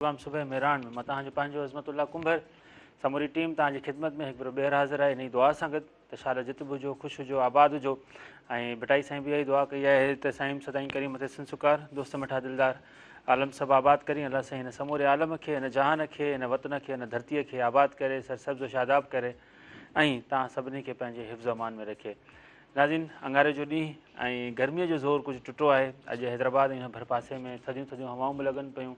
Programme सुबह मेहरान में तव्हांजो पंहिंजो अज़मतुल्ला कुंभर समूरी टीम तव्हांजी ख़िदमत में हिकु ॿेर हाज़िर आहे। इन दुआ सां गॾु त शाला जित बि हुजो, ख़ुशि हुजो, आबाद हुजो। ऐं बटाई साईं बि इहा ई दुआ कई आहे त साईं सदाईं करी मथे संसुकार दोस्त मिठा दिलदार आलम सभु आबाद करी। अलाह साईं हिन समूरे आलम खे, हिन जहान खे, हिन वतन खे, हिन धरतीअ खे आबाद करे, सरसब्ज़ शादाब करे ऐं तव्हां सभिनी खे पंहिंजे हिफ़्ज़ अमान में रखे। नाज़रीन, अंगारे जो ॾींहुं ऐं गर्मीअ जो ज़ोर कुझु टुटो आहे। अॼु हैदराबाद ऐं भर पासे में थधियूं थधियूं हवाऊं बि लॻनि पियूं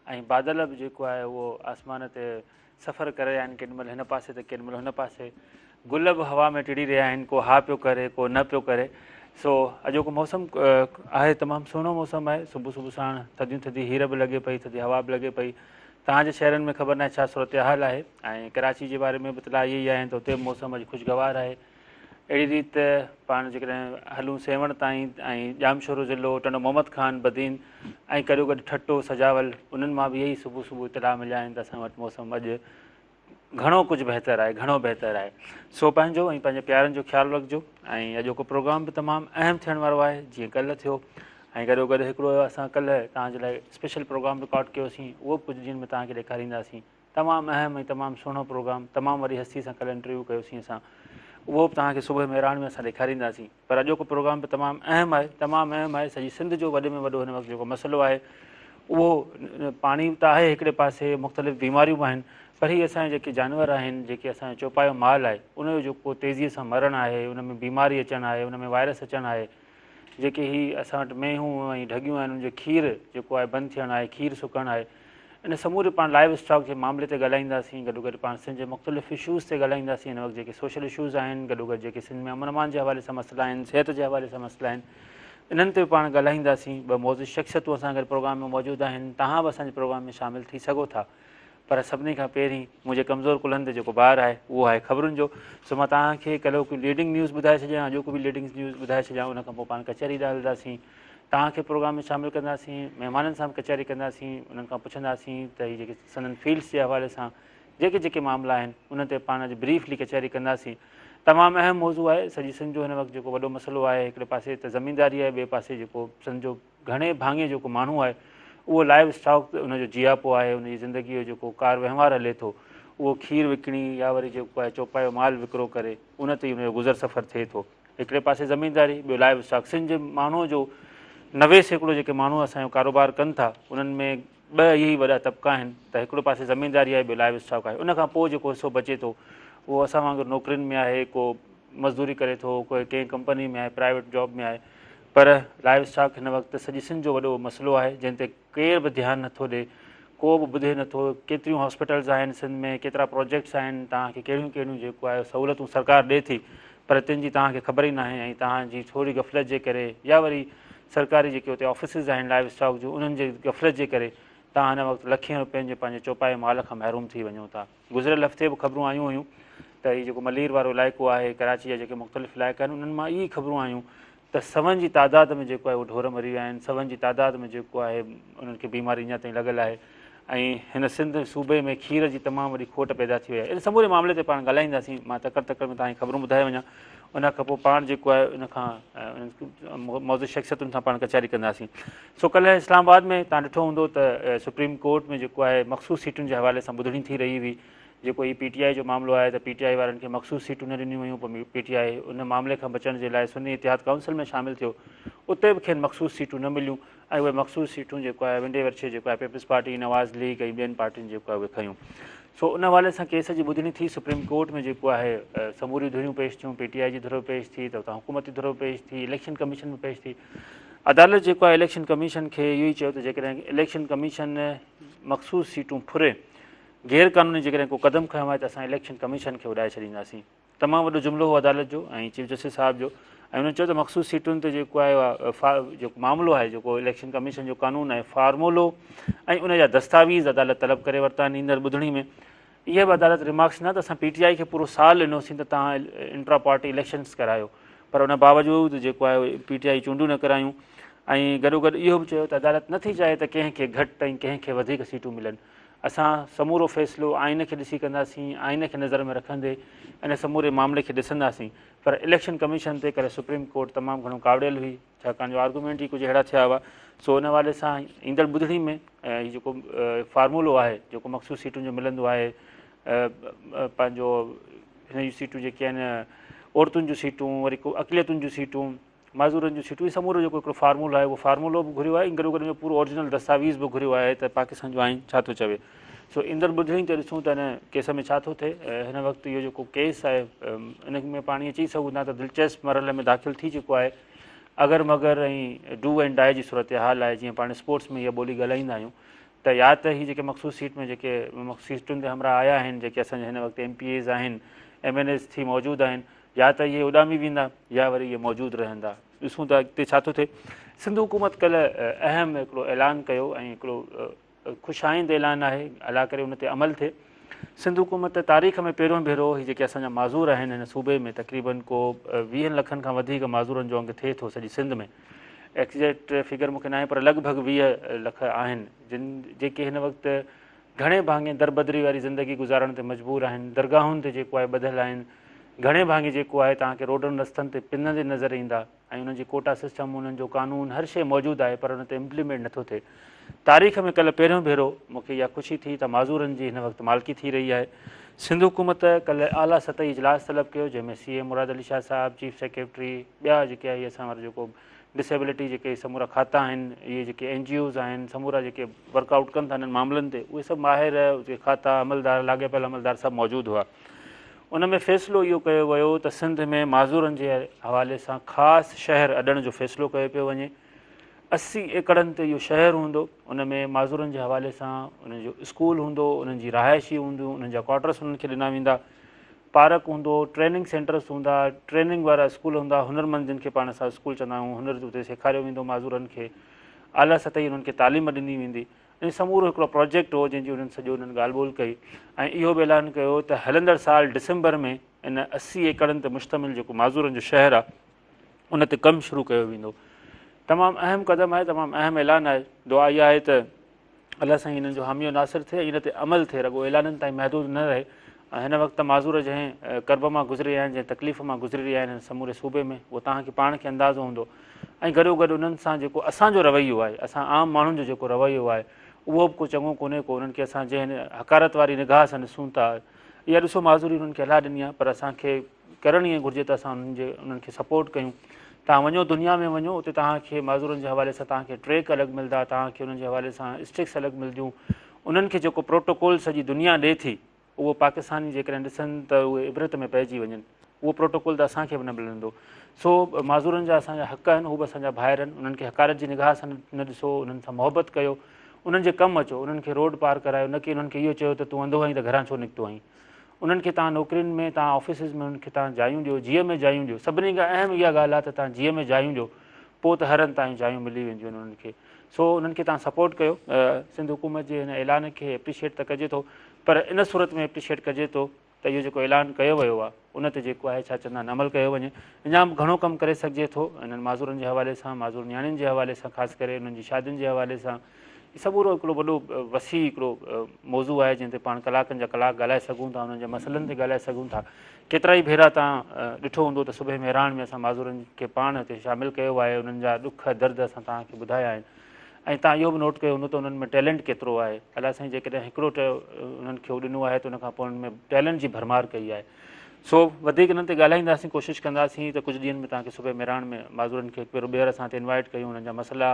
ऐं बादल बि जेको आहे उहो आसमान ते सफ़र करे रहिया आहिनि, केॾीमहिल हिन पासे त केॾीमहिल हुन पासे। गुल बि हवा में टिड़ी रहिया आहिनि, को हा पियो करे, को न पियो करे। सो अॼोको मौसम आहे तमामु सुहिणो मौसम आहे। सुबुह सुबुह साण थधियूं थधी हीर बि लॻे पई, थधी हवा बि लॻे पई। तव्हांजे शहरनि में ख़बर न आहे छा सूरत हाल आहे। ऐं कराची जे बारे में बि इतला इहे ई आहिनि त उते मौसम अॼु ख़ुशगवार आहे। अहिड़ी रीति पाण जेकॾहिं हलूं सेवण ताईं ऐं जामशोरो ज़िलो, टंडो मोहम्मद ख़ान, बदीन ऐं करियो गॾु ठटो सजावल, उन्हनि मां बि इहे ई सुबुह सुबुह इतला मिलिया आहिनि त असां वटि मौसम अॼु घणो कुझु बहितरु आहे, घणो बहितरु आहे। सो पंहिंजो ऐं पंहिंजे प्यारनि जो ख़्यालु रखिजो। ऐं अॼोको प्रोग्राम बि तमामु अहम थियण वारो आहे, जीअं कल्ह थियो। ऐं गॾो गॾु हिकिड़ो असां कल्ह तव्हांजे लाइ स्पेशल प्रोग्राम रिकॉर्ड कयोसीं, उहो कुझु ॾींहंनि में तव्हांखे ॾेखारींदासीं। तमामु अहम ऐं तमामु सुहिणो प्रोग्राम, तमामु वॾी हस्ती सां कल्ह इंटरव्यू कयोसीं असां, उहो बि तव्हांखे सुबुह मेहरान में असां ॾेखारींदासीं। पर अॼोको प्रोग्राम बि तमामु अहम आहे, तमामु अहम आहे। सॼी सिंध जो वॾे में वॾो हिन वक़्तु जेको मसइलो आहे उहो पाणी त आहे हिकिड़े पासे, मुख़्तलिफ़ बीमारियूं बि आहिनि, पर हीअ असांजे जेके जानवर आहिनि, जेके असांजो चौपायो माल आहे, उनजो जेको तेज़ीअ सां मरणु आहे, उन में बीमारी अचणु आहे, उन में वायरस अचणु आहे। जेके हीअ असां वटि मेंहूं ऐं ढगियूं आहिनि, उनजो खीरु जेको आहे बंदि थियणु आहे, खीरु सुकणु आहे। इन समूरे पाण लाइव स्टॉक जे मामले ते ॻाल्हाईंदासीं। गॾो गॾु पाण सिंध जे मुख़्तलिफ़ इशूज़ ते ॻाल्हाईंदासीं। हिन वक़्तु जेके सोशल इशूज़ आहिनि, गॾो गॾु जेके सिंध में अमन अमान जे हवाले सां मसइला आहिनि, सिहत जे हवाले सां मसइला आहिनि, इन्हनि ते बि पाण ॻाल्हाईंदासीं। ॿ मौज़ूद शख़्सियतूं असां गॾु प्रोग्राम में मौजूदु आहिनि। तव्हां बि असांजे प्रोग्राम में शामिलु थी सघो था। पर सभिनी खां पहिरीं मुंहिंजे कमज़ोर कुल्हनि ते जेको ॿार आहे उहो आहे ख़बरुनि जो। सो मां तव्हांखे कल्ह कोई लीडिंग न्यूज़ ॿुधाए छॾियां, अॼोको बि लीडिंग न्यूज़ ॿुधाए छॾियां। उन खां पोइ पाण कचहरी ॾांहुं हलंदासीं, तव्हांखे प्रोग्राम में शामिलु कंदासीं, महिमाननि सां बि कचहरी कंदासीं। उन्हनि खां पुछंदासीं त हीअ जेके सनन फील्ड्स जे हवाले सां जेके जेके मामला आहिनि उन ते पाण अॼु ब्रीफली कचहरी कंदासीं। तमामु अहम मौज़ू आहे। सॼी सिंध जो हिन वक़्तु जेको वॾो मसइलो आहे, हिकिड़े पासे त ज़मीनदारी आहे, ॿिए पासे जेको सिंध जो घणे भाङे जेको माण्हू आहे उहो लाइव स्टॉक उनजो जीआपो आहे, उनजी ज़िंदगीअ जो जेको कार वहिंवार हले थो, उहो खीर विकिणी या वरी जेको आहे चौपायो माल विकिरो करे उन ते ई उनजो गुज़र सफ़र थिए थो। हिकिड़े पासे ज़मीनदारी, ॿियो लाइव स्टॉक। सिंध जे माण्हूअ जो 90% जेके माण्हू असांजो कारोबार कनि था, उन्हनि में ॿ इहे ई वॾा तबिका आहिनि त हिकिड़ो पासे ज़मीनदारी आहे, ॿियो लाइव स्टॉक आहे। उनखां पोइ जेको हिसो बचे थो उहो असां वांगुरु नौकिरियुनि में आहे, को मज़दूरी करे थो, कोई कंहिं कंपनी में आहे, प्राइवेट जॉब में आहे। पर लाइव स्टॉक हिन वक़्तु सॼी सिंध जो वॾो मसइलो आहे, जंहिं ते केर बि ध्यानु नथो ॾिए, को बि ॿुधे नथो। केतिरियूं हॉस्पिटल्स आहिनि सिंध में, केतिरा प्रोजेक्ट्स आहिनि, तव्हांखे कहिड़ियूं कहिड़ियूं जेको आहे सहूलियतूं सरकार ॾिए थी, पर तिन जी तव्हांखे ख़बर ई न आहे। ऐं तव्हांजी थोरी गफ़लत जे करे या वरी सरकारी जेके हुते ऑफिसिस आहिनि लाइव स्टॉक जूं, उन्हनि जे गफ़लत जे करे तव्हां हिन वक़्तु लखनि रुपयनि जे पंहिंजे चौपाए माल खां महरूम थी वञो था। गुज़िरियल हफ़्ते बि ख़बरूं आयूं हुयूं त हीउ जेको मलीर वारो इलाइक़ो आहे, कराची जा जेके मुख़्तलिफ़ इलाइक़ा आहिनि, उन्हनि मां इहे ख़बरूं आयूं त सवनि जी तादाद में जेको आहे उहो ढोर मरी विया आहिनि। सवनि जी तादाद में जेको आहे उन्हनि खे बीमारी अञा ताईं लॻल आहे। ऐं हिन सिंध सूबे में खीर जी तमामु वॾी खोट पैदा थी वई आहे। इन समूरे मामले ते पाण ॻाल्हाईंदासीं। मां तकड़ि तकड़ि में तव्हांखे ख़बरूं ॿुधाए वञा, उन खां पोइ पाण जेको आहे उनखां मौज़ूद शख़्सियतुनि सां पाण कचहरी कंदासीं। सो कल्ह इस्लामाबाद में तव्हां ॾिठो हूंदो त सुप्रीम कोर्ट में जेको आहे मख़सूस सीटुनि जे हवाले सां ॿुधणी थी रही हुई। जेको ही PTI जो मामिलो आहे त PTI वारनि खे मख़सूस सीटूं न ॾिनियूं हुयूं, पोइ PTI उन मामले खां बचण जे लाइ सुन्नी इतिहाद काउंसिल में शामिलु थियो। उते बि खेनि मख़सूस सीटूं न मिलियूं ऐं उहे मख़सूस सीटूं जेको आहे विंडे वर्छे जेको आहे पीपल्स पार्टी, नवाज़ लीग ऐं ॿियनि पार्टियुनि जेको आहे उहे खयूं। सो उन हवाले सां केस जी ॿुधणी थी सुप्रीम कोर्ट में। जेको आहे समूरियूं धुरियूं पेश थियूं, PTI जी धुरो पेश थी, त हुतां हुकूमती धुरो पेश थी, इलेक्शन कमीशन में पेश थी। अदालत जेको आहे इलेक्शन कमीशन खे इहो ई चयो त जेकॾहिं इलेक्शन कमीशन मख़सूस सीटूं फुरे, गैर क़ानूनी जेकॾहिं को क़दम खयो आहे त असां इलेक्शन कमीशन खे उॾाए छॾींदासीं। तमामु वॾो जुमिलो हो अदालत जो ऐं चीफ जस्टिस साहिब जो। ऐं हुननि चयो त मख़सूस सीटुनि ते जेको आहे जेको मामिलो आहे, जेको इलेक्शन कमीशन जो कानून आहे, फार्मूलो ऐं उन जा दस्तावेज़ अदालत तलब करे वरिता आहिनि ईंदड़ ॿुधणी में। इहे बि अदालत रिमार्क्स न त असां PTI खे पूरो साल ॾिनोसीं त तव्हां इंट्रा पार्टी इलेक्शन्स करायो, पर उन बावजूदि जेको आहे PTI चूंडूं न करायूं। ऐं गॾो गॾु इहो बि चयो त अदालत नथी चाहे त कंहिंखे घटि ऐं कंहिंखे वधीक सीटूं मिलनि। असां समूरो फ़ैसिलो आइन खे ॾिसी कंदासीं, आइन खे नज़र में रखंदे इन समूरे मामले खे ॾिसंदासीं। पर इलेक्शन कमीशन ते करे सुप्रीम कोर्ट तमामु घणो कावड़ियल हुई, छाकाणि जो आर्गूमेंट ई कुझु अहिड़ा थिया हुआ। सो उन हवाले सां ईंदड़ ॿुधणी में हीउ जेको फार्मूलो आहे, जेको मख़सूस सीटुनि जो मिलंदो आहे, पंहिंजो हिन जूं सीटूं जेके आहिनि औरतुनि जूं सीटूं, वरी को अक़लियतुनि जूं सीटूं, माज़ूरनि जूं सीटूं, इहो समूरो जेको हिकिड़ो फार्मूलो आहे उहो फार्मूलो बि घुरियो आहे, गॾो गॾु में पूरो ओरिजिनल दस्तावेज़ बि घुरियो आहे त पाकिस्तान जो आइन छा थो चवे। सो ईंदड़ ॿुधणी ते ॾिसूं त हिन केस में छा थो थिए। हिन वक़्तु इहो जेको केस आहे इन में पाणी अची सघूं था त दिलचस्प मरहले में दाख़िल थी चुको आहे। अगरि मगर ऐं डू एंड डाई जी सूरत हाल आहे, जीअं पाण स्पोर्ट्स में इहा ॿोली ॻाल्हाईंदा आहियूं त या त हीअ जेके मख़सूस सीट में जेके मख़सूस सीटुनि ते हमरा आया आहिनि, जेके असांजे हिन वक़्तु MPAs आहिनि, MNAs थी मौजूदु आहिनि, या त इहे उॾामी वेंदा या वरी इहे मौजूदु रहंदा। ॾिसूं था अॻिते छा थो थिए। सिंध हुकूमत कल्ह अहम हिकिड़ो ऐलान कयो ऐं हिकिड़ो ख़ुशाइंद ऐलान आहे, अला करे उन ते अमल थिए। सिंध हुकूमत तारीख़ में पहिरियों भेरो हीअ जेके असांजा माज़ूर आहिनि हिन सूबे में, तक़रीबन को 20 लखनि खां वधीक माज़ूरनि जो अंगु थिए थो सॼी सिंध में। एक्ज़ेक्ट फिगर मूंखे न आहे, पर लॻभॻि 20 लख आहिनि जेके हिन वक़्तु घणे भाङे दरबदरी वारी ज़िंदगी गुज़ारण ते मजबूर आहिनि, दरगाहुनि ते जेको आहे ॿधियलु आहिनि, घणे भाङे जेको आहे तव्हांखे रोडनि रस्तनि ते पिनंदे नज़र ईंदा, ऐं उन्हनि जी कोटा सिस्टम, उन्हनि जो कानून, हर शइ मौजूदु आहे, पर उन ते इम्प्लीमेंट नथो थिए। तारीख़ में कल्ह पहिरियों भेरो मूंखे इहा ख़ुशी थी त माज़ूरनि जी हिन वक़्तु मालिकी थी रही आहे। सिंध हुकूमत कल्ह आला सतही इजलास तलब कयो, जंहिंमें CA मुराद अली शाह साहिबु, चीफ सेक्रेटरी, ॿिया जेके आहे इहे असां वटि जेको डिसेबिलिटी जेके समूरा खाता आहिनि, इहे जेके NGOs आहिनि, समूरा जेके वर्कआउट कनि था हिननि मामलनि ते, उहे सभु माहिर, उहे खाता, अमलदार, लाॻापियल अमलदार सभु मौजूदु हुआ। उन में फ़ैसिलो इहो कयो वियो त सिंध में माज़ूरनि जे हवाले सां ख़ासि शहर अॾण जो फ़ैसिलो कयो पियो वञे। 80 एकड़नि ते इहो शहरु हूंदो, उन में माज़ूरनि जे हवाले सां उन्हनि जो स्कूल हूंदो, उन्हनि जी रहाइशी हूंदियूं, उन्हनि जा क्वार्टर्स उन्हनि खे ॾिना वेंदा, पार्क हूंदो, ट्रेनिंग सेंटर्स हूंदा, ट्रेनिंग वारा स्कूल हूंदा, हुनरमंद जिन खे पाण असां स्कूल चवंदा आहियूं, हुनर उते सेखारियो वेंदो माज़ूरनि खे, आला सतही उन्हनि खे तालीम ॾिनी वेंदी। ऐं समूरो हिकिड़ो प्रोजेक्ट हो जंहिंजी उन्हनि सॼो उन्हनि ॻाल्हि ॿोल कई ऐं इहो बि ऐलान कयो त हलंदड़ साल डिसंबर में इन 80 एकड़नि ते मुश्तमिल जेको माज़ूरनि जो शहरु आहे उन ते कमु शुरू कयो वेंदो। तमामु अहम क़दम आहे, तमामु अहम ऐलान आहे। दुआ इहा आहे त अलाह साईं हिननि जो हामियो नासिर थिए, इन ते अमल थिए, रुॻो ऐलाननि ताईं महदूद न रहे। हिन वक़्तु माज़ूर जंहिं कर्ब मां गुज़री रहिया आहिनि, जंहिं तकलीफ़ मां गुज़री रहिया आहिनि समूरे सूबे में, उहो तव्हांखे पाण खे अंदाज़ो हूंदो। ऐं गॾो गॾु उन्हनि सां जेको असांजो रवैयो आहे, असां आम माण्हुनि जो जेको रवैयो आहे, उहो बि को चङो कोन्हे को। उन्हनि खे असां जंहिं हकारत वारी निगाह सां ॾिसूं था, इहा ॾिसो माज़ूरी उन्हनि खे हला ॾिनी आहे, पर असांखे करणु ईअं घुरिजे त असां उन्हनि खे सपोर्ट कयूं। तव्हां वञो दुनिया में वञो, उते तव्हांखे माज़ूरनि जे हवाले सां तव्हांखे ट्रैक अलॻि मिलंदा, तव्हांखे उन्हनि जे हवाले सां स्टिक्स अलॻि मिलंदियूं। उन्हनि खे जेको प्रोटोकॉल सॼी दुनिया ॾिए थी, उहो पाकिस्तानी जेकॾहिं ॾिसनि त उहे इबरत में पइजी वञनि, उहो प्रोटोकॉल त असांखे बि न मिलंदो। सो माज़ूरनि जा असांजा हक़ आहिनि, उहे बि असांजा भाइर आहिनि। उन्हनि खे हकारत जी निगाह सां न ॾिसो, उन्हनि सां मोहबत कयो, उन्हनि जे कमु अचो, उन्हनि खे रोड पार करायो, न की उन्हनि खे इहो चयो त तूं अंधो आहीं त घरां छो निकितो आहीं। उन्हनि खे तव्हां नौकिरियुनि में, तव्हां ऑफिसिस में उन्हनि खे तव्हां जायूं ॾियो, जीअ में जायूं ॾियो। सभिनी खां अहम इहा ॻाल्हि आहे त तव्हां जीअ में जायूं ॾियो, पोइ त हरनि तव्हांजूं जायूं मिली वेंदियूं आहिनि उन्हनि खे। सो उन्हनि खे तव्हां सपोर्ट कयो। सिंध हुकूमत जे हिन ऐलान खे एप्रिशिएट त कजे थो, पर इन सूरत में एप्रिशिएट कजे थो त इहो जेको ऐलान कयो वियो आहे उन ते जेको आहे छा चवंदा आहिनि अमल कयो वञे। अञा बि घणो कमु करे सघिजे थो इन्हनि माज़ूरनि जे हवाले सां, माज़ूर नियाणियुनि जे हवाले सां, ख़ासि करे उन्हनि जी शादियुनि जे हवाले सां। समूरो हिकिड़ो वॾो वसी हिकिड़ो मौज़ू आहे जंहिं ते पाण कलाकनि जा कलाक ॻाल्हाए सघूं था, उन्हनि जे मसइलनि ते ॻाल्हाए सघूं था। केतिरा ई भेरा तव्हां ॾिठो हूंदो त सुबुह मेहरान में असां माज़ूरनि खे पाण हिते शामिलु कयो आहे, उन्हनि जा ॾुख दर्द असां तव्हांखे ॿुधाया आहिनि। ऐं तव्हां इहो बि नोट कयो हूंदो त उन्हनि में टैलेंट केतिरो आहे। अलाए साईं जेकॾहिं हिकिड़ो उन्हनि खे ॾिनो आहे त उनखां पोइ उन्हनि में टैलेंट जी भरमार कई आहे। सो वधीक हिननि ते ॻाल्हाईंदासीं, कोशिशि कंदासीं त कुझु ॾींहंनि में तव्हांखे सुबुह मेहरान में माज़ूरनि खे हिकु भेरो ॿीहर असां हिते इनवाइट कयूं, उन्हनि जा मसइला,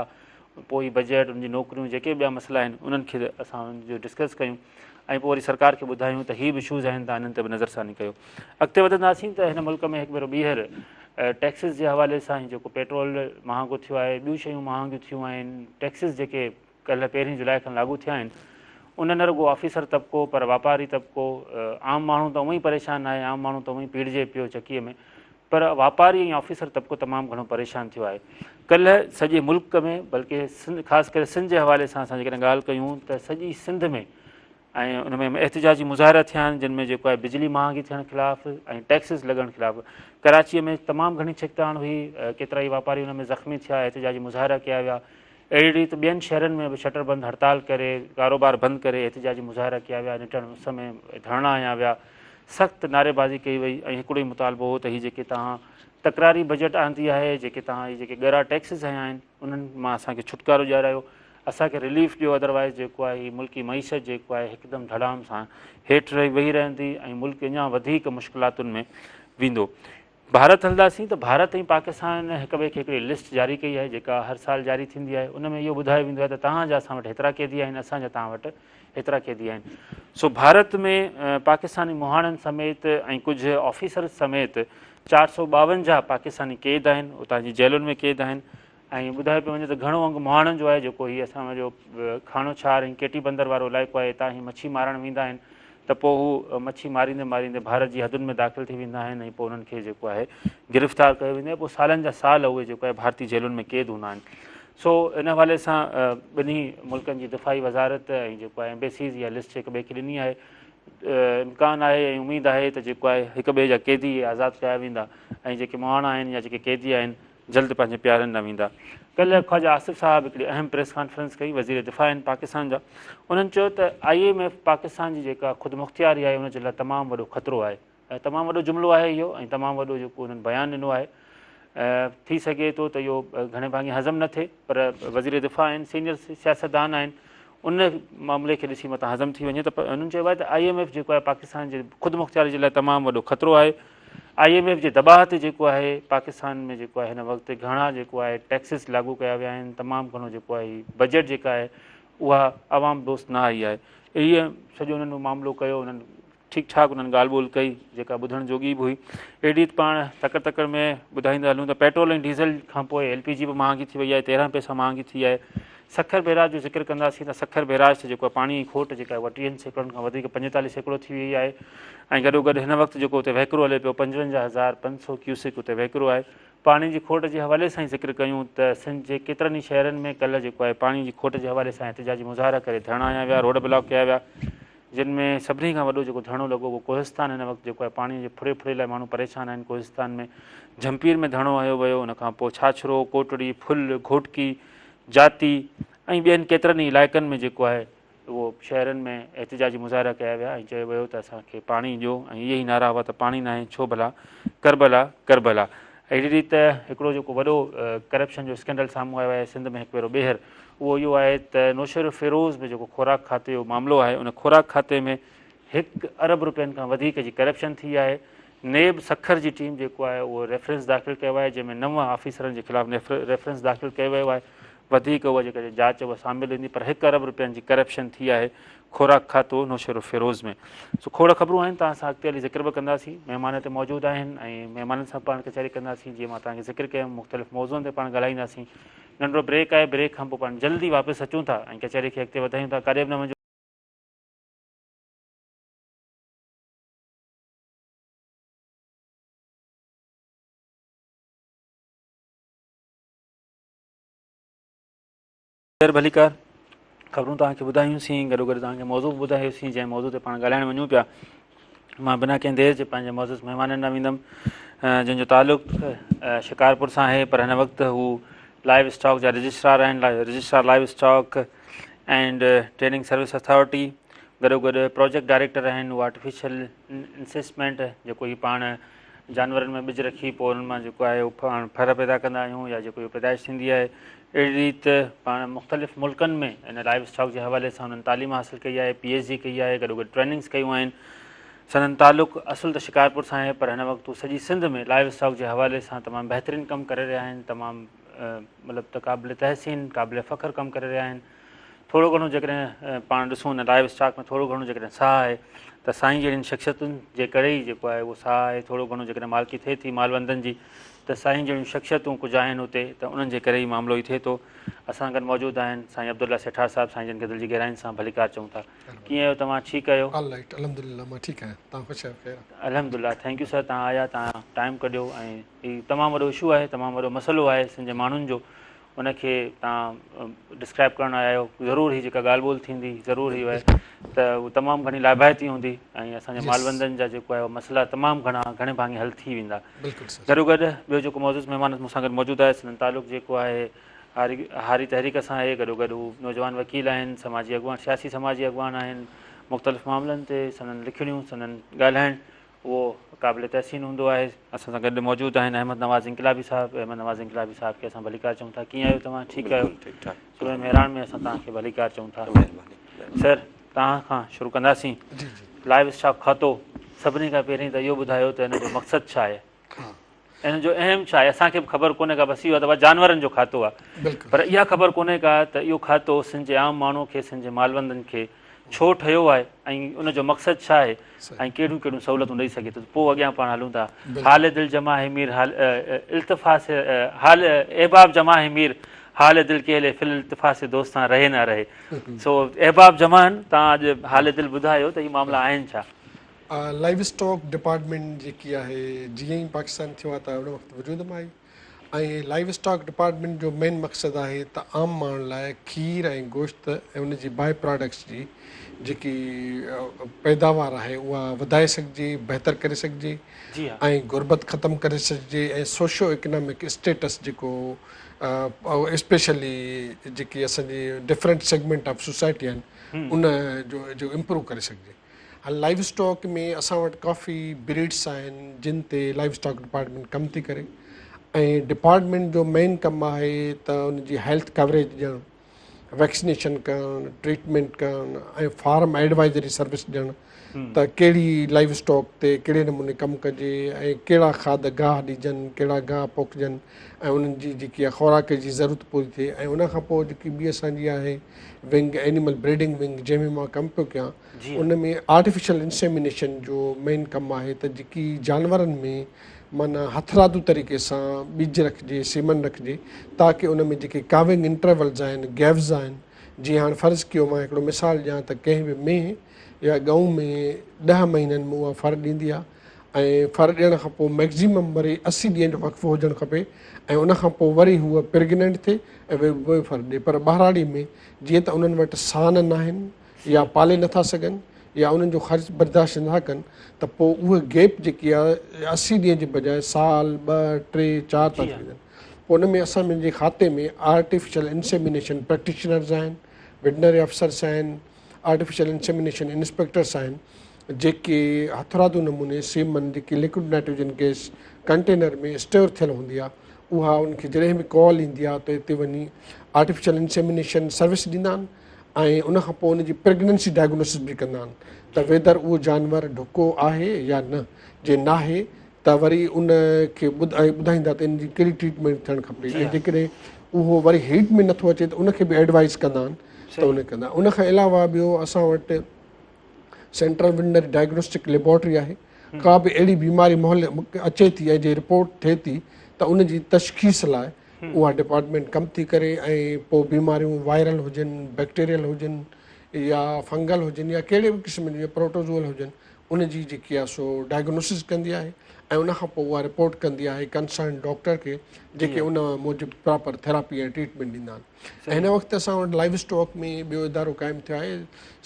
पोइ बजट, उनजी नौकरियूं, जेके ॿिया मसइला आहिनि उन्हनि खे असां उन्हनि जो डिस्कस कयूं ऐं पोइ वरी सरकार खे ॿुधायूं त हीअ बि इशूज़ आहिनि, तव्हां हिननि ते बि नज़रसानी कयो। अॻिते वधंदासीं त हिन मुल्क में हिकु भेरो ॿीहर टैक्सिस जे हवाले सां ई जेको पेट्रोल महांगो थियो आहे, ॿियूं शयूं महांगियूं थियूं आहिनि, टैक्सिस जेके कल्ह 1 जुलाई खां लागू थिया आहिनि, उन न रुॻो ऑफिसर तबिको पर वापारी तबिको, आम माण्हू त उअं ई परेशान आहे, आम माण्हू त उअं ई पीड़िजे पियो चकीअ में, पर वापारी ऐं ऑफिसर तबिको तमामु घणो परेशान थियो आहे। कल्ह सॼे मुल्क में, बल्कि ख़ासि करे सिंध जे हवाले सां असां जेकॾहिं ॻाल्हि कयूं त सॼी सिंध में ऐं उन में एहतिजाजी मुज़ाहिरा थिया आहिनि, जिन में जेको आहे बिजली महांगी थियण ख़िलाफ़ु ऐं टैक्सिस लॻण ख़िलाफ़ु। कराचीअ में तमामु घणी छिकताण हुई, केतिरा ई वापारी हुन में ज़ख़्मी थिया, एहतिजाजी मुज़ाहिरा कया विया। अहिड़ी रीति ॿियनि शहरनि में बि शटर बंदि हड़ताल करे कारोबार बंदि करे एहतिजाजी मुज़ाहिरा कया विया, निटण उस में धरना हया विया, सख़्तु नारेबाज़ी कई वई ऐं हिकिड़ो ई मुतालबो हो त हीअ जेके तव्हां तकरारी बजट आंदी आहे, जेके तव्हां हीअ जेके ॻरा टैक्सिस हया आहिनि उन्हनि मां असांखे छुटकारो ॾियारायो, असांखे रिलीफ ॾियो, अदरवाइज़ जेको आहे हीअ मुल्की मईशत जेको आहे हिकदमि धड़ाम सां हेठि रही वेही रहंदी ऐं मुल्क अञा वधीक मुश्किलातुनि में वेंदो। भारत हलंदासीं त भारत ऐं पाकिस्तान हिक ॿिए खे हिकिड़ी लिस्ट जारी कई आहे जेका हर साल जारी थींदी आहे। उन में इहो ॿुधायो वेंदो आहे त तव्हांजा असां वटि हेतिरा क़ैदी आहिनि, असांजा तव्हां वटि हेतिरा क़ैदी आहिनि। सो भारत में पाकिस्तानी मुहाणनि समेत ऐं कुझु ऑफिसर समेत 452 पाकिस्तानी क़ैद आहिनि, उतां जी जेलुनि में क़ैद आहिनि। ऐं ॿुधायो पियो वञे त घणो अंगु मुहाणनि जो आहे जेको हीअ असांजो खाणो छार ऐं केटी बंदर वारो इलाइक़ो आहे, हितां ई मच्छी मारणु वेंदा आहिनि त पोइ हू मच्छी मारींदे मारींदे भारत जी हदुनि में दाख़िल थी वेंदा आहिनि ऐं पोइ उन्हनि खे जेको आहे गिरफ़्तार कयो वेंदो आहे। पोइ सालनि जा साल उहे जेको आहे भारतीय जेलुनि में क़ैद हूंदा आहिनि। सो इन हवाले सां ॿिन्ही मुल्कनि जी दिफ़ाई वज़ारत ऐं जेको आहे एम्बेसीज़ इहा लिस्ट हिक ॿिए खे ॾिनी आहे। इम्कान आहे ऐं उमेदु आहे त जेको आहे हिक ॿिए जा क़ैदी आज़ादु कया वेंदा ऐं जेके मुहाणा आहिनि या जेके क़ैदी आहिनि जल्द पंहिंजे प्यारनि न वेंदा। कल्ह ख्वाजा आसिफ़ साहब हिकिड़ी अहम प्रेस कॉन्फ्रेंस कई, वज़ीर दिफ़ा आहिनि पाकिस्तान जा। उन्हनि चयो त IMF पाकिस्तान जी जेका ख़ुदि मुख़्तियारी आहे उनजे लाइ तमामु वॾो ख़तरो आहे। ऐं तमामु वॾो जुमिलो आहे इहो ऐं तमामु वॾो जेको उन्हनि बयानु ॾिनो आहे। थी सघे थो त इहो घणे भाङे हज़म न थिए, पर वज़ीर दिफ़ा आहिनि, सीनियर सियासतदान आहिनि, उन मामले खे ॾिसी मथां हज़म थी वञे त उन्हनि चयो आहे त IMF जेको आहे पाकिस्तान जे ख़ुदि मुख़्तियारी जे लाइ तमामु वॾो ख़तरो आहे। IMF जे दॿाअ ते जेको आहे पाकिस्तान में जेको आहे हिन वक़्तु घणा जेको आहे टैक्सिस लागू कया विया आहिनि, तमामु घणो जेको आहे बजट जेका आहे उहा आवाम दोस्त न आई आहे। इहे सॼो उन्हनि मामिलो कयो, उन्हनि ठीकु ठाकु उन्हनि ॻाल्हि ॿोल कई जेका ॿुधण जोगी बि हुई। अहिड़ी पाण तकड़ तकड़ में ॿुधाईंदा हलूं त पेट्रोल ऐं डीज़ल खां पोइ LPG बि महांगी थी वई आहे, 13 पैसा महांगी थी आहे। सखर बैराज जो ज़िक्र कंदासीं त सखर बैराज ते जेको आहे पाणी जी खोट जेका आहे 30 सैकड़नि खां वधीक 45 सैकड़ो थी वई आहे। ऐं गॾोगॾु हिन वक़्तु जेको उते वहिकिरो हले पियो 55,500 क्यूसिक उते वहिकिरो आहे। पाणी जी खोट जे हवाले सां ई ज़िक्र कयूं त सिंध जे केतिरनि ई शहरनि में कल्ह जेको आहे पाणी जी खोट जे हवाले सां एहतिजाजी मुज़ाहिरा करे धरना हया विया, रोड ब्लॉक कया विया, जिन में सभिनी खां वॾो जेको धरणो लॻो उहो कोहिस्तान हिन वक़्तु जेको आहे पाणी जे फुरे फुरे लाइ माण्हू परेशान आहिनि। कोहिस्तान में झंपीर में धरणो हयो वियो, उनखां पोइ छाछरो, कोटड़ी, फुल, घोटकी, जाती ऐं ॿियनि केतिरनि ई इलाइक़नि में जेको आहे उहो शहरनि में एहतिजाजी मुज़ाहिरा कया विया ऐं चयो वियो त असांखे पाणी ॾियो। ऐं इहे ई नारा हुआ त पाणी न आहे छो भला, करबला करबला। अहिड़ी रीति हिकिड़ो जेको वॾो करप्शन जो स्कैंडल साम्हूं आयो आहे सिंध में हिकु भेरो ॿीहर, उहो इहो आहे त नौशर फिरोज़ में जेको खुराक खाते जो मामिलो आहे, उन खुराक खाते में 1 अरब रुपयनि खां वधीक जी करप्शन थी आहे। नेब सखर जी टीम जेको आहे उहो रेफरेंस दाख़िल कयो आहे, जंहिंमें 9 ऑफिसरनि जे ख़िलाफ़ु रेफरेंस दाख़िल कयो वियो आहे। वधीक उहा जेका जांच उहा शामिलु ईंदी, पर 1 अरब रुपयनि जी करप्शन थी आहे खुराक खातो नौशर फिरोज़ में। सो खोड़ ख़बरूं आहिनि, तव्हां सां अॻिते हली ज़िक्र बि कंदासीं। महिमान हिते मौजूदु आहिनि ऐं महिमाननि सां पाण कचहरी कंदासीं। जीअं मां तव्हांखे ज़िक्र कयुमि, मुख़्तलिफ़ मौज़ुअनि ते पाण ॻाल्हाईंदासीं। नंढिड़ो ब्रेक आहे, ब्रेक खां पोइ पाण जल्दी वापसि अचूं था ऐं कचहरी खे अॻिते वधायूं था। काॾे बि न वञो। भलीकार ख़बरूं तव्हांखे ॿुधायूंसीं, गॾोगॾु तव्हांखे मौज़ू बि ॿुधायोसीं जंहिं मौज़ू ते पाण ॻाल्हाइणु वञूं पिया। मां बिना कंहिं देरि जे पंहिंजे मौज़ूज़ महिमाननि ॾांहुं वेंदुमि जंहिंजो तालुक़ु शिकारपुर सां आहे, पर हिन वक़्तु हू लाइव स्टॉक जा रजिस्ट्रार आहिनि, registrar live stock and training service authority. गॾोगॾु प्रोजेक्ट डायरेक्टर आहिनि, उहो आर्टिफिशियल इंसेसमेंट जेको ही पाण जानवरनि में ॿिज रखी पोइ उन्हनि मां जेको आहे उहो फर पैदा कंदा आहियूं या जेको इहो पैदाइश थींदी आहे। अहिड़ी रीति पाण मुख़्तलिफ़ मुल्कनि में इन लाइव स्टॉक जे हवाले सां उन्हनि तालीम हासिलु कई आहे, PhD कई आहे, गॾोगॾु ट्रेनिंग्स कयूं आहिनि। संदन तालुक़ु असुल त शिकारपुर सां आहे, पर हिन वक़्तु सॼी सिंध में लाइव स्टॉक जे हवाले सां तमामु बहितरीनु कमु करे रहिया आहिनि, तमामु मतिलबु त क़ाबिल तहसीन क़ाबिल फ़ख़्र कमु करे रहिया आहिनि। थोरो घणो जेकॾहिं पाण ॾिसूं न लाइव स्टॉक में थोरो घणो जेकॾहिं साह आहे त साईं जहिड़ियुनि शख़्सियतुनि जे करे ई जेको आहे उहो साह आहे। थोरो घणो जेकॾहिं मालिकी थिए थी मालवंदनि जी त साईं जहिड़ियूं शख़्सियतूं कुझु आहिनि हुते, त उन्हनि जे करे ई मामिलो ई थिए थो। असां गॾु मौजूदु आहिनि साईं अब्दुल्ला सेठार साहिबु, साईं जिन खे दिलि जी गहराइनि सां भलीकार चऊं था। कीअं आहियो तव्हां? ठीकु आहियो? अल्हम्दुलिल्लाह, थैंक यू सर, तव्हां आया, तव्हां टाइम कढियो ऐं हीउ तमामु वॾो इशू आहे, तमामु वॾो मसइलो आहे सिंध जे माण्हुनि जो, उनखे तव्हां डिस्क्राइब करणु आया आहियो। ज़रूरु हीअ जेका ॻाल्हि ॿोल थींदी ज़रूरु हीअ आहे त उहा तमामु घणी लाभाइती हूंदी ऐं असांजे मालवंदनि जा जेको आहे मसइला तमामु घणे भाङे हल थी वेंदा। गॾोगॾु ॿियो जेको मौजूदु महिमान मूंसां गॾु मौजूदु आहे, सिंध तालुक़ु जेको आहे हारी तहरीक सां आहे, गॾोगॾु हू नौजवान वकील आहिनि, समाजी अॻवान, सियासी समाजी अॻवान आहिनि, मुख़्तलिफ़ मामलनि ते संदनि लिखणियूं, संदनि ॻाल्हाइणु उहो क़ाबिल तहसीन हूंदो आहे। असां सां गॾु मौजूदु आहिनि अहमद नवाज़ इंकलाबी साहिबु। अहमद नवाज़ इंकलाबी साहिब खे असां भलीकार चऊं था। कीअं आहियो तव्हां? ठीकु आहियो? सूरत मेहरान में असां तव्हांखे भलीकार चऊं था। सर, तव्हां खां शुरू कंदासीं। लाइव स्टॉक खातो, सभिनी खां पहिरीं त इहो ॿुधायो त हिन जो मक़सदु छा आहे, हिन जो अहम छा आहे? असांखे बि ख़बर कोन्हे का, बसि इहो आहे त जानवरनि जो खातो आहे, पर इहा ख़बर कोन्हे का त इहो खातो सिंध जे आम माण्हू खे, सिंध जे मालवंदनि खे छो ठहियो आहे ऐं उनजो मक़सदु छा आहे ऐं कहिड़ियूं कहिड़ियूं सहूलियतूं ॾेई सघे थो। पोइ अॻियां पाण हलूं था। हाल दिलि जमा है मीर, हाल इल्तिफ़ास हाल अहबाब जमा है मीर, हाल दिलि के फिल इल्तिफ़ास दोस्तां रहे न रहे। सो अहबाब जमान, तव्हां अॼु हाल दिलि ॿुधायो त हीअ मामला आहिनि छा? लाइव स्टॉक डिपार्टमेंट जेकी आहे जीअं ई पाकिस्तान थियो आहे त उन वक़्तु वजूद में आई, ऐं लाइव स्टॉक डिपार्टमेंट जो मेन मक़सदु आहे त आम माण्हुनि लाइ खीर ऐं गोश्त ऐं उनजी बाए प्रोडक्ट्स जी जेकी पैदावार आहे उहा वधाए सघिजे, बहितर करे सघिजे ऐं गुरबत ख़तमु करे सघिजे ऐं सोशो इकनॉमिक स्टेटस जेको स्पेशली जेकी असांजी डिफरेंट सेगमेंट ऑफ सोसाइटी आहिनि उन जो इम्प्रूव करे सघिजे। लाइव स्टॉक में असां वटि काफ़ी ब्रीड्स आहिनि जिन ते लाइव स्टॉक डिपार्टमेंट कमु थी करे, ऐं डिपार्टमेंट जो मेन कमु आहे त उनजी हेल्थ कवरेज ॾियणु, वैक्सीनेशन करणु, ट्रीटमेंट करणु ऐं फार्म एडवाइज़री सर्विस ॾियणु त कहिड़ी लाइव स्टॉक ते कहिड़े नमूने कमु कजे ऐं कहिड़ा खाद गाह ॾिजनि, कहिड़ा गाह पोखिजनि ऐं उन्हनि जी जेकी आहे ख़ुराक जी ज़रूरत पूरी थिए। ऐं उनखां पोइ जेकी ॿी असांजी आहे विंग, एनिमल ब्रीडिंग विंग, जंहिंमें मां कमु पियो कयां, उन में आर्टिफिशियल इंसेमिनेशन जो मेन कमु आहे त जेकी जानवरनि में माना हथरादू तरीक़े सां ॿिज रखिजे, सीमन रखिजे, ताकी उन में जेके काविंग इंटरवल्स आहिनि, गैव्स आहिनि, जीअं हाणे फ़र्ज़ु कयो मां हिकिड़ो मिसाल ॾियां त कंहिं बि मेंह या गऊं में 10 महीननि में उहा फर ॾींदी आहे ऐं फर ॾियण खां पोइ मैक्ज़िमम वरी 80 ॾींहं जो वक़्फ़ो हुजणु खपे ऐं उनखां पोइ वरी हूअ प्रेगनेंट थिए ऐं वरी फर ॾिए। पर ॿारहाड़ी में जीअं त उन्हनि वटि सान न आहिनि या पाले नथा सघनि या उन्हनि जो ख़र्च बर्दाश्त नथा कनि त पोइ उहा गैप जेकी आहे 80 ॾींहं जे बजाए साल, 2, 3, 4 था थी वञनि। पोइ उन में असां मुंहिंजे खाते में आर्टिफिशियल इंसेमिनेशन प्रैक्टिशनर्स आहिनि, वेटनरी अफ़सर्स आहिनि, आर्टिफिशियल इंसेमिनेशन इंस्पेक्टर्स आहिनि जेके हथरादू नमूने सीमन जेकी लिक्विड नाइट्रोजन गैस कंटेनर में स्टोर थियल हूंदी आहे उहा उनखे जॾहिं बि कॉल ईंदी आहे त हिते वञी आर्टिफिशियल इंसेमिनेशन सर्विस ॾींदा आहिनि ऐं उनखां पोइ उनजी प्रेगनेंसी डायग्नोसिस बि कंदा आहिनि त वेदर उहो जानवर ढुको आहे या न। जे नाहे त वरी उनखे ॿुधाईंदा त इनजी कहिड़ी ट्रीटमेंट थियणु खपे ऐं जेकॾहिं उहो वरी हीट में नथो अचे त उनखे बि एडवाइस कंदा आहिनि त उन कंदा। उनखां अलावा ॿियो असां वटि सेंट्रल वेटनरी डायग्नोस्टिक लेबोरेटरी आहे। का बि अहिड़ी बीमारी मोहल्ले अचे थी ऐं जे रिपोर्ट थिए थी त उनजी तशख़ीस लाइ उहा डिपार्टमेंट कमु थी करे ऐं पोइ बीमारियूं वायरल हुजनि, बैक्टीरियल हुजनि या फंगल हुजनि या कहिड़े बि क़िस्म जी प्रोटोज़ोअल हुजनि, उनजी जेकी आहे सो डायग्नोसिस कंदी आहे ऐं उनखां पोइ उहा रिपोर्ट कंदी आहे कंसर्न डॉक्टर खे जेके उन मूजिबि प्रॉपर थेरापी ऐं ट्रीटमेंट ॾींदा आहिनि। ऐं हिन वक़्तु असां वटि लाइव स्टॉक में ॿियो इदारो क़ाइमु थियो आहे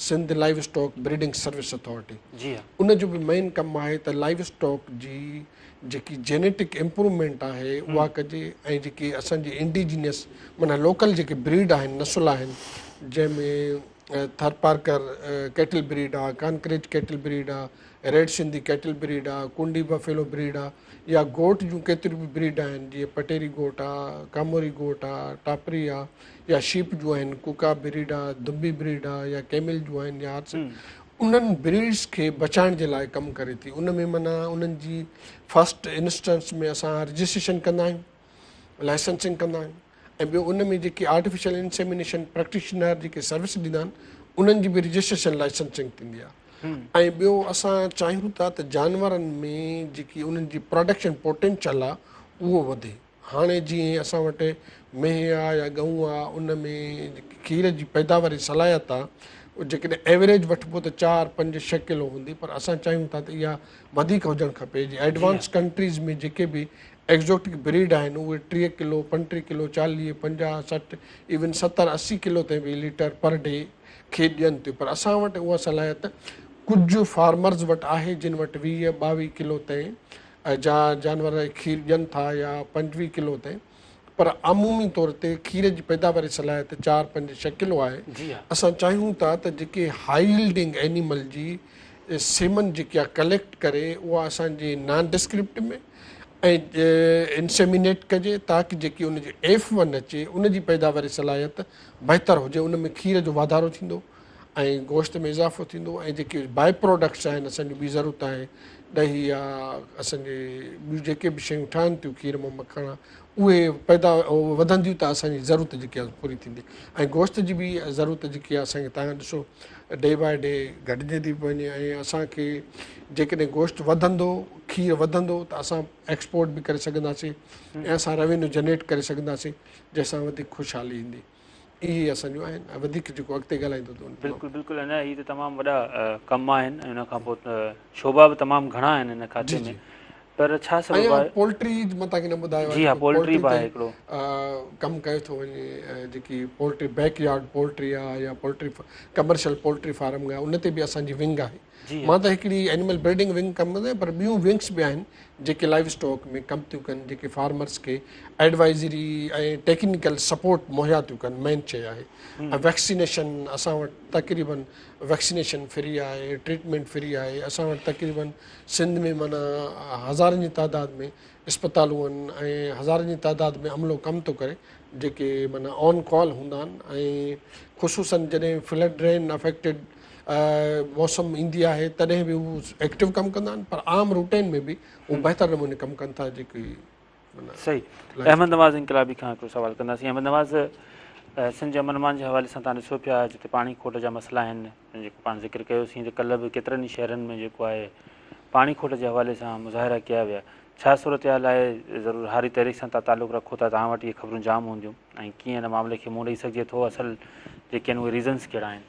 Sindh livestock breeding service authority. उनजो बि मेन कमु आहे त लाइव स्टॉक जी जेकी जेनेटिक इम्प्रूवमेंट आहे उहा कजे ऐं जेकी असांजी इंडिजीनियस माना लोकल जेके ब्रीड आहिनि, नसुल आहिनि, जंहिंमें थरपारकर कैटल ब्रीड आहे, कानक्रेज कैटल ब्रीड आहे, रेड सिंधी कैटल ब्रीड आहे, कुंडी बफेलो ब्रीड आहे या गोट जूं केतिरियूं बि ब्रीड आहिनि जीअं पटेरी गोट आहे, कामोरी गोट आहे, टापरी आहे या शीप जूं आहिनि, कुका ब्रीड आहे, दुबी ब्रीड आहे या कैमिल जूं आहिनि या उन्हनि ब्रीड्स खे बचाइण जे लाइ कमु करे थी। उन में माना उन्हनि जी फस्ट इंस्टेंस में असां रजिस्ट्रेशन कंदा आहियूं, लाइसेंसिंग कंदा आहियूं ऐं ॿियो उन में जेकी आर्टिफिशियल इंसेमिनेशन प्रैक्टिशनर जेके सर्विस ॾींदा आहिनि उन्हनि जी बि रजिस्ट्रेशन लाइसेंसिंग थींदी आहे। ऐं ॿियो असां चाहियूं था त जानवरनि में जेकी उन्हनि जी प्रोडक्शन पोटेंशियल आहे उहो वधे। हाणे जीअं असां वटि मेंह आहे या गऊं आहे उन में जेकी खीर जी पैदावार जी सलाहियत आहे जेकॾहिं एवरेज वठिबो त 4, 5, 6 किलो हूंदी, पर असां चाहियूं था त इहा वधीक हुजणु खपे। जीअं एडवांस कंट्रीज़ में जेके बि एक्ज़ोटिक ब्रीड आहिनि उहे 3 किलो, 35 किलो, 40, 50, 60 इवन 70, 80 किलो ताईं बि लीटर पर डे खीर ॾियनि थियूं। पर असां वटि उहा सलाहियत कुझु फार्मर्स वटि आहे जिन वटि 20-22 किलो ताईं जानवर खीर ॾियनि था या 25 किलो ताईं, पर आमूमी तौर ते खीर जी पैदावार सलाहियत 4-5-6 किलो आहे। जी हा असां चाहियूं था त जेके हाई यील्डिंग एनिमल जी सेमन जेकी आहे कलेक्ट करे उहा असांजे नॉन डिस्क्रिप्ट में ऐं इंसेमिनेट कजे ताकी जेकी उनजी F1 अचे उनजी पैदावार सलाहियत बहितर हुजे, उन में खीर जो वाधारो थींदो ऐं गोश्त में इज़ाफ़ो थींदो ऐं जेके बाए प्रोडक्ट्स आहिनि असांजी ॿी ज़रूरत आहे ॾही आहे असांजे ॿियूं जेके बि शयूं ठहनि थियूं खीर मां मखण उहे वधंदियूं त असांजी ज़रूरत जेकी आहे पूरी थींदी ऐं गोश्त जी बि ज़रूरत जेकी आहे असांखे तव्हां ॾिसो डे बाए डे घटिजे थी वञे ऐं असांखे जेकॾहिं गोश्त वधंदो खीर वधंदो त असां एक्सपोर्ट बि करे सघंदासीं ऐं असां रेवेन्यू जनरेट करे सघंदासीं जंहिंसां वधीक ख़ुशहाली ईंदी। इहे असांजूं आहिनि वधीक जेको अॻिते ॻाल्हाईंदो बिल्कुलु बिल्कुलु अञा हीअ त तमामु वॾा कम आहिनि ऐं हुन खां पोइ शोभा बि तमामु घणा आहिनि हिन खाते में पर छा सबब आहे पोल्ट्री मां तव्हांखे न ॿुधायो जी हा पोल्ट्री बि आहे हिकिड़ो कमु कयो थो वञे जेकी पोल्ट्री बैकयार्ड पोल्ट्री आहे या पोल्ट्री कमर्शियल पोल्ट्री फार्म आहे उन ते बि असांजी विंग आहे। मां त हिकिड़ी एनिमल ब्रीडिंग विंग कमु कंदो आहियां पर ॿियूं विंग्स बि आहिनि जेके लाइव स्टॉक में कमु थियूं कनि जेके फार्मर्स खे एडवाइज़री ऐं टेक्निकल सपोर्ट मुहैया थियूं कनि मेन शइ आहे। ऐं वैक्सीनेशन असां वटि तक़रीबन वैक्सीनेशन फ्री आहे ट्रीटमेंट फ्री आहे असां वटि तक़रीबन सिंध में माना हज़ारनि जी तादाद में इस्पतालूं आहिनि ऐं हज़ारनि जी तादाद में अमलो कमु थो करे जेके माना ऑन कॉल हूंदा आहिनि ऐं ख़ुशूसन जॾहिं फ्लड रेन अफेक्टेड मौसम ईंदी आहे तॾहिं बि हू एक्टिव कमु कंदा आहिनि पर आम रूटीन में बि हू बहितर नमूने कमु कनि था जेकी सही। अहमद नवाज़ इनकलाबी खां हिकिड़ो सवालु कंदासीं। अहमद नवाज़ सिंध जे अमन मान जे हवाले सां तव्हां ॾिसो पिया जिते पाणी खोट जा मसइला आहिनि जेको पाण ज़िक्र कयोसीं त कल्ह बि केतिरनि ई शहरनि में जेको आहे पाणी खोट जे हवाले सां मुज़ाहिरा कया विया। छा सूरत हाल आहे ज़रूरु हारी तहरीक सां तव्हां तालुक़ु रखो था तव्हां वटि इहे ख़बरूं जाम हूंदियूं ऐं कीअं हिन मामले खे मुंहुं ॾेई सघिजे थो असल जेके आहिनि उहे रीज़न्स कहिड़ा आहिनि?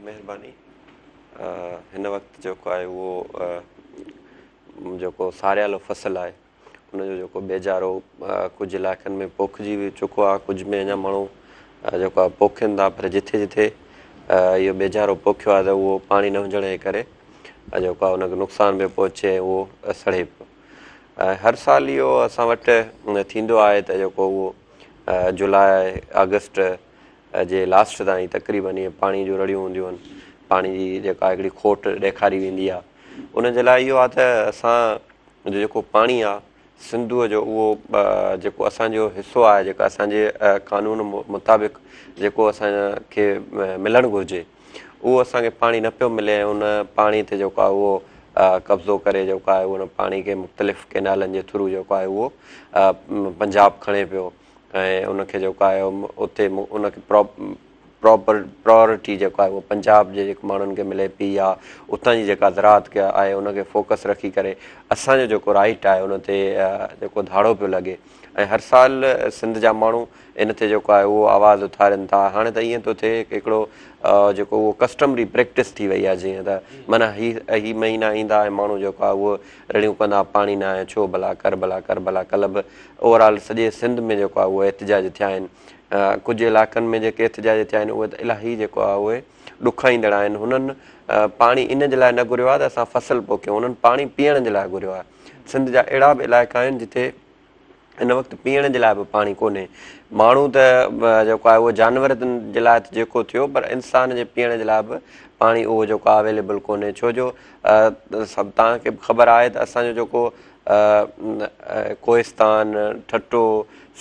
महिरबानी। हिन वक़्तु जेको आहे उहो जेको सारियालो फ़सुलु आहे उनजो जेको बेजारो कुझु इलाइक़नि में पोखिजी बि चुको आहे कुझु में अञा माण्हू जेको आहे पोखिनि था पर जिथे जिथे इहो बेजारो पोखियो आहे त उहो पाणी न हुजण जे करे जेको आहे उनखे नुक़सानु पियो पहुचे उहो सड़े पियो। हर साल इहो असां वटि थींदो आहे त जेको उहो जुलाई अगस्त जे लास्ट ताईं तक़रीबन इहे पाणी जूं रड़ियूं हूंदियूं आहिनि पाणी जी जेका हिकिड़ी खोट ॾेखारी वेंदी आहे। उन जे लाइ इहो आहे त असांजो जेको पाणी आहे सिंधूअ जो उहो जेको असांजो हिसो आहे जेका असांजे कानून मुताबिक़ जेको असांखे मिलणु घुरिजे उहो असांखे पाणी न पियो मिले ऐं उन पाणी ते जेको आहे उहो कब्ज़ो करे जेको आहे उन पाणी खे मुख़्तलिफ़ केनालनि जे थ्रू जेको आहे उहो पंजाब खणे पियो ऐं उनखे जेको आहे उते उनखे प्रायोरिटी जेको आहे उहो पंजाब जे जेके माण्हुनि खे मिले पई या उतां जी जेका ज़राअत आहे उनखे फोकस रखी करे असांजो जेको राइट आहे उन ते जेको धाड़ो पियो लॻे ऐं हर साल सिंध जा माण्हू इन ते जेको आहे उहो आवाज़ु उथारनि था। हाणे त ईअं थो थिए हिकिड़ो जेको उहो कस्टमरी प्रैक्टिस थी वई आहे जीअं त माना ही महीना ईंदा ऐं माण्हू जेको आहे उहो रड़ियूं कंदा पाणी न आहे छो भला कर भला कर भला। कल्ह बि ओवरऑल सॼे सिंध में जेको आहे उहे एतिजाज थिया आहिनि। कुझु इलाइक़नि में जेके एतिजाज थिया आहिनि उहे त इलाही जेको आहे उहे ॾुखाईंदड़ आहिनि। हुननि पाणी इन जे लाइ न घुरियो आहे त असां फ़सुलु पोखियूं हुननि पाणी पीअण जे लाइ घुरियो आहे। सिंध जा अहिड़ा बि इलाइक़ा आहिनि जिते हिन वक़्तु पीअण जे लाइ बि पाणी कोन्हे। माण्हू त जेको आहे उहो जानवरनि जे लाइ त जेको थियो पर इंसान जे पीअण जे लाइ बि पाणी उहो जेको आहे अवेलेबल कोन्हे छो जो सभु तव्हांखे बि ख़बर आहे त असांजो जेको कोहिस्तान ठट्टो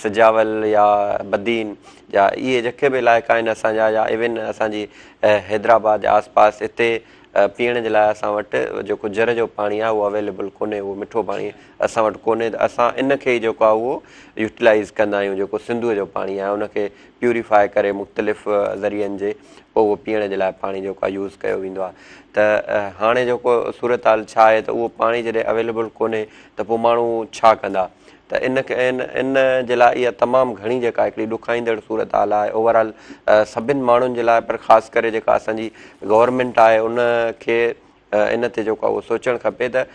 सिजावल या बदीन या इहे जेके बि इलाइक़ा आहिनि असांजा या इवन असांजी हैदराबाद जे आसपास हिते पीअण जे लाइ असां वटि जेको जर जो पाणी आहे उहो अवेलेबल कोन्हे उहो मिठो पाणी असां वटि कोन्हे त असां इन खे ई जेको आहे उहो यूटिलाइज़ कंदा आहियूं जेको सिंधूअ जो पाणी आहे उनखे प्यूरिफाए करे मुख़्तलिफ़ ज़रियनि जे पोइ उहो पीअण जे लाइ पाणी जेको आहे यूज़ कयो वेंदो आहे। त हाणे जेको सूरत हाल छा आहे त उहो पाणी जॾहिं अवेलेबल कोन्हे त पोइ माण्हू छा कंदा त इन जे लाइ इहा तमामु घणी जेका हिकिड़ी ॾुखाईंदड़ सूरत हाल आहे ओवरऑल सभिनि माण्हुनि जे लाइ पर ख़ासि करे जेका असांजी गवर्नमेंट आहे उनखे इन ते जेको आहे उहो सोचणु खपे त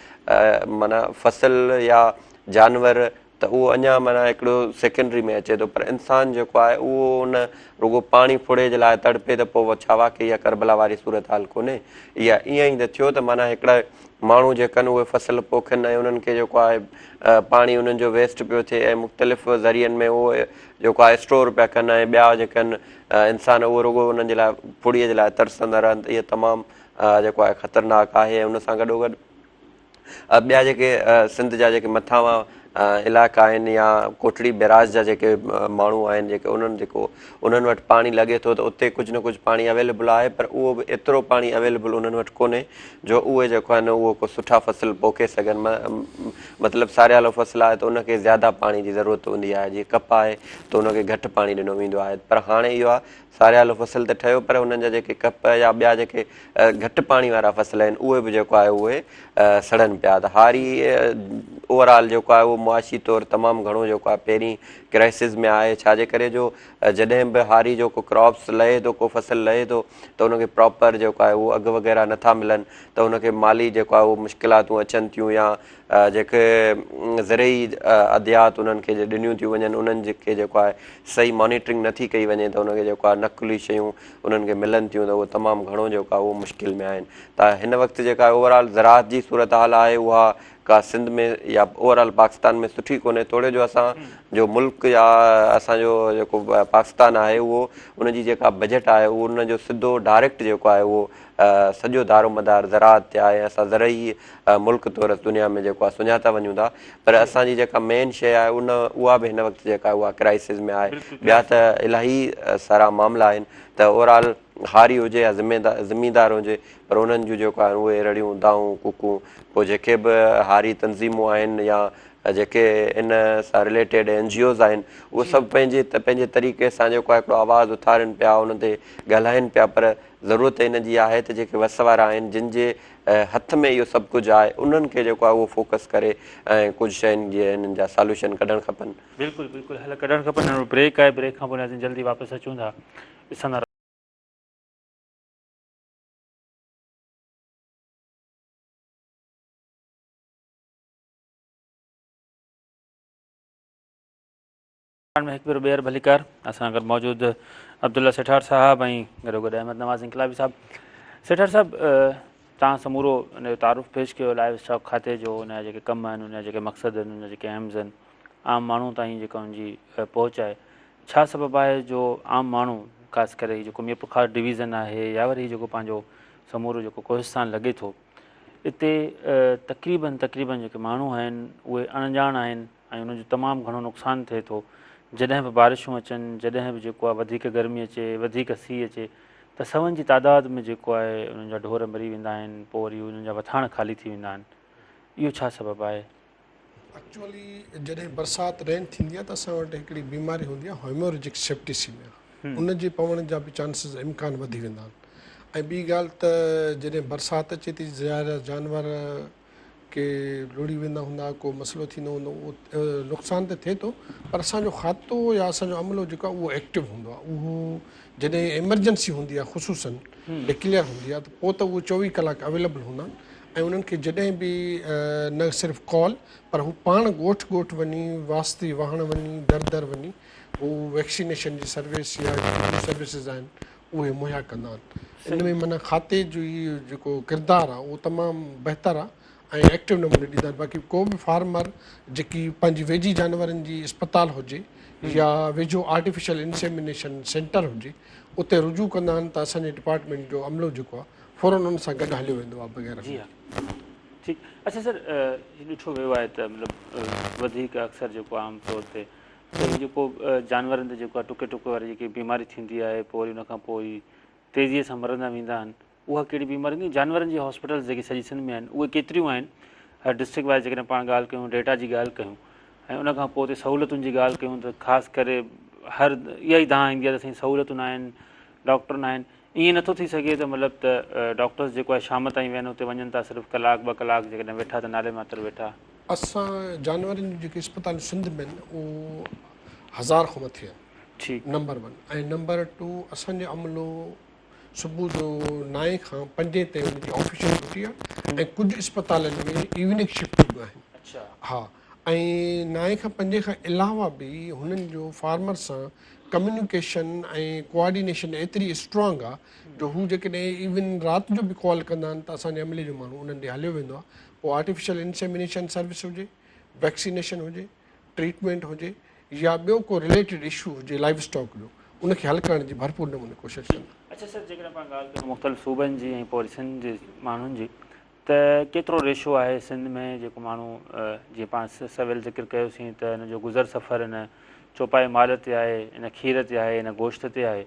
माना फ़सुलु या जानवर त उहो अञा माना हिकिड़ो सेकेंडरी में अचे थो पर इंसानु जेको आहे उहो उन रुॻो पाणी फुड़े जे लाइ तड़पे त पोइ छा वाक़ई इहा करबला वारी सूरत हाल कोन्हे। इहा ईअं ई त थियो त माना हिकिड़ा माण्हू जेके आहिनि उहे फसल पोखनि ऐं उन्हनि खे जेको आहे पाणी उन्हनि जो वेस्ट पियो थिए ऐं मुख़्तलिफ़ ज़रियनि में उहो जेको आहे स्टोर पिया कनि ऐं ॿिया जेके आहिनि इंसान उहो रुॻो उन्हनि जे लाइ फुड़ीअ जे लाइ तरसंदा रहनि त इहे तमामु जेको आहे ख़तरनाक आहे ऐं उन सां गॾोगॾु ॿिया जेके सिंध जा जेके मथां इलाइक़ा आहिनि या कोटड़ी बैराज जा जेके माण्हू आहिनि जेके उन्हनि वटि पाणी लॻे थो त उते कुझु न कुझु पाणी अवेलेबल आहे पर उहो बि एतिरो पाणी अवेलेबल उन्हनि वटि कोन्हे जो उहे जेको आहिनि उहो को सुठा फसल पोखे सघनि मतिलबु सारियालो फसल आहे त उनखे ज़्यादा पाणी जी ज़रूरत हूंदी आहे जीअं कप आहे त उनखे घटि पाणी ॾिनो वेंदो आहे पर हाणे इहो आहे सारियालो फसल त ठहियो पर उन्हनि जा जेके कप या ॿिया जेके घटि पाणी वारा फसल आहिनि उहे बि जेको आहे उहे सड़नि पिया त हारी ओवरऑल जेको आहे उहो मुआशी तौरु तमामु घणो जेको आहे पहिरीं क्राइसिस में आहे छाजे करे जो जॾहिं बि हारी जो को क्रॉप्स लहे थो को फसल लहे थो त उनखे प्रॉपर जेको आहे उहो अघु वग़ैरह नथा मिलनि त उनखे माली जेको आहे उहो मुश्किलातूं अचनि थियूं या जेके ज़रई अदियात उन्हनि खे ॾिनियूं थियूं वञनि उन्हनि जेके जेको आहे सही मॉनिटरिंग नथी कई वञे त उनखे जेको आहे नक़ुली शयूं उन्हनि खे मिलनि थियूं त उहो तमामु घणो जेको आहे उहो मुश्किल में आहिनि त हिन वक़्तु जेका ओवरऑल ज़राअत जी सूरत हाल आहे उहा का सिंध में या ओवरऑल पाकिस्तान में सुठी कोन्हे थोरे जो असांजो मुल्क या असांजो जेको पाकिस्तान आहे उहो उनजी जेका बजट आहे उहो उनजो सिधो डायरेक्ट जेको आहे उहो सॼो दारोमदार ज़राअत ते आहे असां ज़रई मुल्क तौरु दुनिया में जेको आहे सुञाता वञूं था पर असांजी जेका मेन शइ आहे उहा बि हिन वक़्तु जेका आहे उहा क्राइसिस में आहे ॿिया त इलाही सारा मामला आहिनि त ओवरऑल हारी हुजे या ज़मींदार हुजे पर उन्हनि जूं जेको आहे उहे रड़ियूं दाऊं कुकूं पोइ जेके बि हारी तंज़ीमूं आहिनि या जेके इन सां रिलेटेड NGOs आहिनि उहे सभु पंहिंजे तरीक़े सां जेको आहे हिकिड़ो आवाज़ु उथारनि पिया उन ते ॻाल्हाइनि पिया पर ज़रूरत इन जी आहे त जेके वस वारा आहिनि जिन जे हथ में इहो सभु कुझु आहे उन्हनि खे जेको आहे उहो फोकस करे ऐं कुझु शयुनि जे हिननि जा सॉल्यूशन कढणु खपनि बिल्कुलु बिल्कुलु हल कढणु खपनि ब्रेक आहे ब्रेक खां पोइ असीं जल्दी वापसि अचूं था ॾिसंदा में हिकु भेरो ॿीहर भलीकार असां गॾु मौजूदु अब्दुल्ला सेठार साहब ऐं गॾोगॾु अहमद नवाज़ इंकलाबी साहब सेठार साहब तव्हां समूरो हिन जो तारुफ़ पेश कयो लाइव स्टॉक खाते जो हुनजा जेके कम आहिनि हुनजा जेके मक़सद आहिनि हुनजा जेके एम्स आहिनि आम माण्हू ताईं जेका हुनजी पहुच आहे छा सबबु आहे जो आम माण्हू ख़ासि करे जेको मीर पुखार डिवीज़न आहे या वरी जेको पंहिंजो समूरो जेको कोहिस्तान लॻे थो हिते तक़रीबन जेके माण्हू आहिनि उहे अणॼाण आहिनि ऐं उनजो तमामु घणो नुक़सानु थिए थो जॾहिं बि बारिशूं अचनि जॾहिं बि जेको आहे वधीक गर्मी अचे वधीक सीउ अचे त सवनि जी तादाद में जेको आहे उन्हनि जा ढोर मरी वेंदा आहिनि पोइ वरी उन्हनि जा वथाण ख़ाली थी वेंदा आहिनि इहो छा सबबु आहे एक्चुअली जॾहिं बरसाति रेन थींदी आहे त असां वटि हिकिड़ी बीमारी हूंदी आहे हेमोरेजिक सेप्टिसीमिया उनजे पवण जा बि चांसिस इम्कान वधी वेंदा आहिनि ऐं ॿी ॻाल्हि त जॾहिं बरसाति अचे थी ज़ाहिर जानवर के लुड़ी वेंदा हूंदा को मसइलो थींदो हूंदो उहो नुक़सानु त थिए थो पर असांजो खातो या असांजो अमलो जेको आहे उहो एक्टिव हूंदो आहे उहो जॾहिं एमरजेंसी हूंदी आहे ख़ुशूसनि डिक्लेयर हूंदी आहे त पोइ त उहो 24 कलाक अवेलेबल हूंदा आहिनि ऐं उन्हनि खे जॾहिं बि न सिर्फ़ु कॉल पर हू पाण ॻोठ वञी वास्ती वाहण वञी दर वञी हू वैक्सीनेशन जी सर्विस या सर्विसिस आहिनि उहे मुहैया कंदा आहिनि इन में माना खाते जो जेको किरदारु आहे उहो तमामु बहितरु आहे ऐं एक्टिव नमूने ॾींदा आहिनि बाक़ी को बि फार्मर जेकी पंहिंजी वेझी जानवरनि जी अस्पताल हुजे या वेझो आर्टिफिशियल इंसेमिनेशन सेंटर हुजे उते रुजू कंदा आहिनि त असांजे डिपार्टमेंट जो अमलो जेको आहे फ़ौरन उन सां गॾु हलियो वेंदो आहे वग़ैरह जी हा ठीकु अच्छा सर ॾिठो वियो आहे त मतिलबु वधीक अक्सर जेको आम तौर ते जेको जानवरनि ते जेको आहे टुके वारी जेकी बीमारी थींदी आहे पोइ वरी उनखां पोइ तेज़ीअ सां मरंदा वेंदा आहिनि उहा कहिड़ी बीमारी नहीं जानवरनि जी हॉस्पिटल्स जेके सॼी सिंध में आहिनि उहे केतिरियूं आहिनि हर डिस्ट्रिक्ट वाइज़ जेकॾहिं पाण ॻाल्हि कयूं डेटा जी ॻाल्हि कयूं ऐं उनखां पोइ ते सहूलियतुनि जी ॻाल्हि कयूं त ख़ासि करे हर इहा ई धां ईंदी आहे त साईं सहूलियतूं न आहिनि डॉक्टर न आहिनि ईअं नथो थी सघे त मतिलबु त डॉक्टर्स जेको आहे शाम ताईं वेहनि हुते वञनि था सिर्फ़ु कलाक 2 कलाक जेकॾहिं वेठा त नाले मात्र वेठा असां जानवरनि जूं जेके अस्पताल सिंध में आहिनि उहो 1000 खां मथे आहिनि ठीकु नंबर 1 ऐं नंबर 2 असांजो अमलो सुबुह जो 9 खां 5 ताईं हुनजी ऑफिशियल ड्यूटी आहे ऐं कुझु अस्पतालनि में इवनिंग शिफ्ट बि आहिनि अच्छा हा ऐं 9 खां 5 खां अलावा बि हुननि जो फार्मर सां कम्युनिकेशन ऐं कोऑर्डिनेशन एतिरी स्ट्रॉन्ग आहे जो हू जेकॾहिं इवन राति जो बि कॉल कंदा आहिनि त असांजे अमले जो माण्हू उन्हनि ॾे हलियो वेंदो आहे पोइ आर्टिफिशियल इंसेमिनेशन सर्विस हुजे वैक्सीनेशन हुजे ट्रीटमेंट हुजे या ॿियो को रिलेटेड इशू हुजे लाइव स्टॉक जो उनखे हल करण जी भरपूर नमूने कोशिशि कंदा। अच्छा सर जेकॾहिं पाण ॻाल्हि कयूं मुख़्तलिफ़ सूबनि जी ऐं पोइ सिंध जे माण्हुनि जी त केतिरो रेशो आहे सिंध में जेको माण्हू जीअं पाण सवेल ज़िक्र कयोसीं त हिन जो गुज़र सफ़र हिन चौपाई माल ते आहे हिन खीर ते आहे हिन गोश्त ते आहे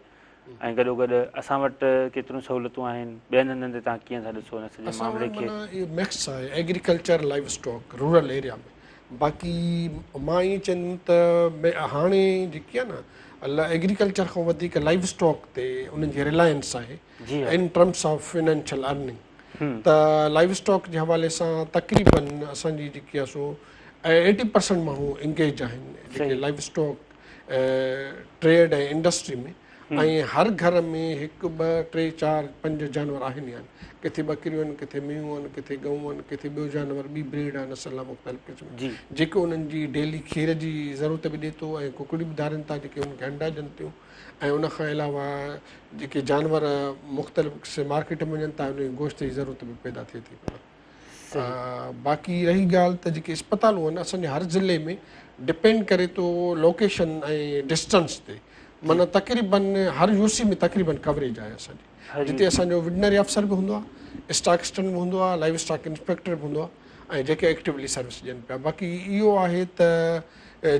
ऐं गॾोगॾु असां वटि केतिरियूं सहूलियतूं आहिनि ॿियनि हंधनि ते तव्हां कीअं था ॾिसो हिन सॼे मामले खे? इहो मिक्स आहे agriculture live stock rural area में बाक़ी मां ईअं चवंदुमि त हाणे जेकी आहे न एग्रीकल्चर खां वधीक लाइव स्टॉक ते उन्हनि जी रिलायंस आहे in terms of financial earning त लाइव स्टॉक जे हवाले सां तक़रीबन असांजी जेकी आहे सो 80% माण्हू इंगेज आहिनि जेके लाइव स्टॉक ट्रेड ऐं इंडस्ट्री में ऐं हर घर में हिकु ॿ टे चारि पंज जानवर आहिनि ई आहिनि किथे ॿकरियूं आहिनि किथे मेंहूं आहिनि किथे गऊं आहिनि किथे ॿियो जानवर ॿी ब्रीड आहे नसल आहे मुख़्तलिफ़ क़िस्म जेको उन्हनि जी डेली खीर जी ज़रूरत बि ॾिए थो ऐं कुकड़ियूं बि धारनि था जेके उनखे अंडा ॾियनि थियूं ऐं उनखां अलावा जेके जानवर मुख़्तलिफ़ मार्केट में वञनि था उन गोश्त जी ज़रूरत बि पैदा थिए थी बाक़ी रही ॻाल्हि त जेके अस्पतालूं आहिनि असांजे हर ज़िले में डिपेंड करे थो लोकेशन ऐं डिस्टेंस ते माना तक़रीबन हर यूसी में तक़रीबन कवरेज आहे असांजी जिते असांजो विटनरी अफ़सर बि हूंदो आहे स्टॉक एक्सटेंड बि हूंदो आहे लाइव स्टॉक इंस्पेक्टर बि हूंदो आहे ऐं जेके एक्टिवली सर्विस ॾियनि पिया बाक़ी इहो आहे त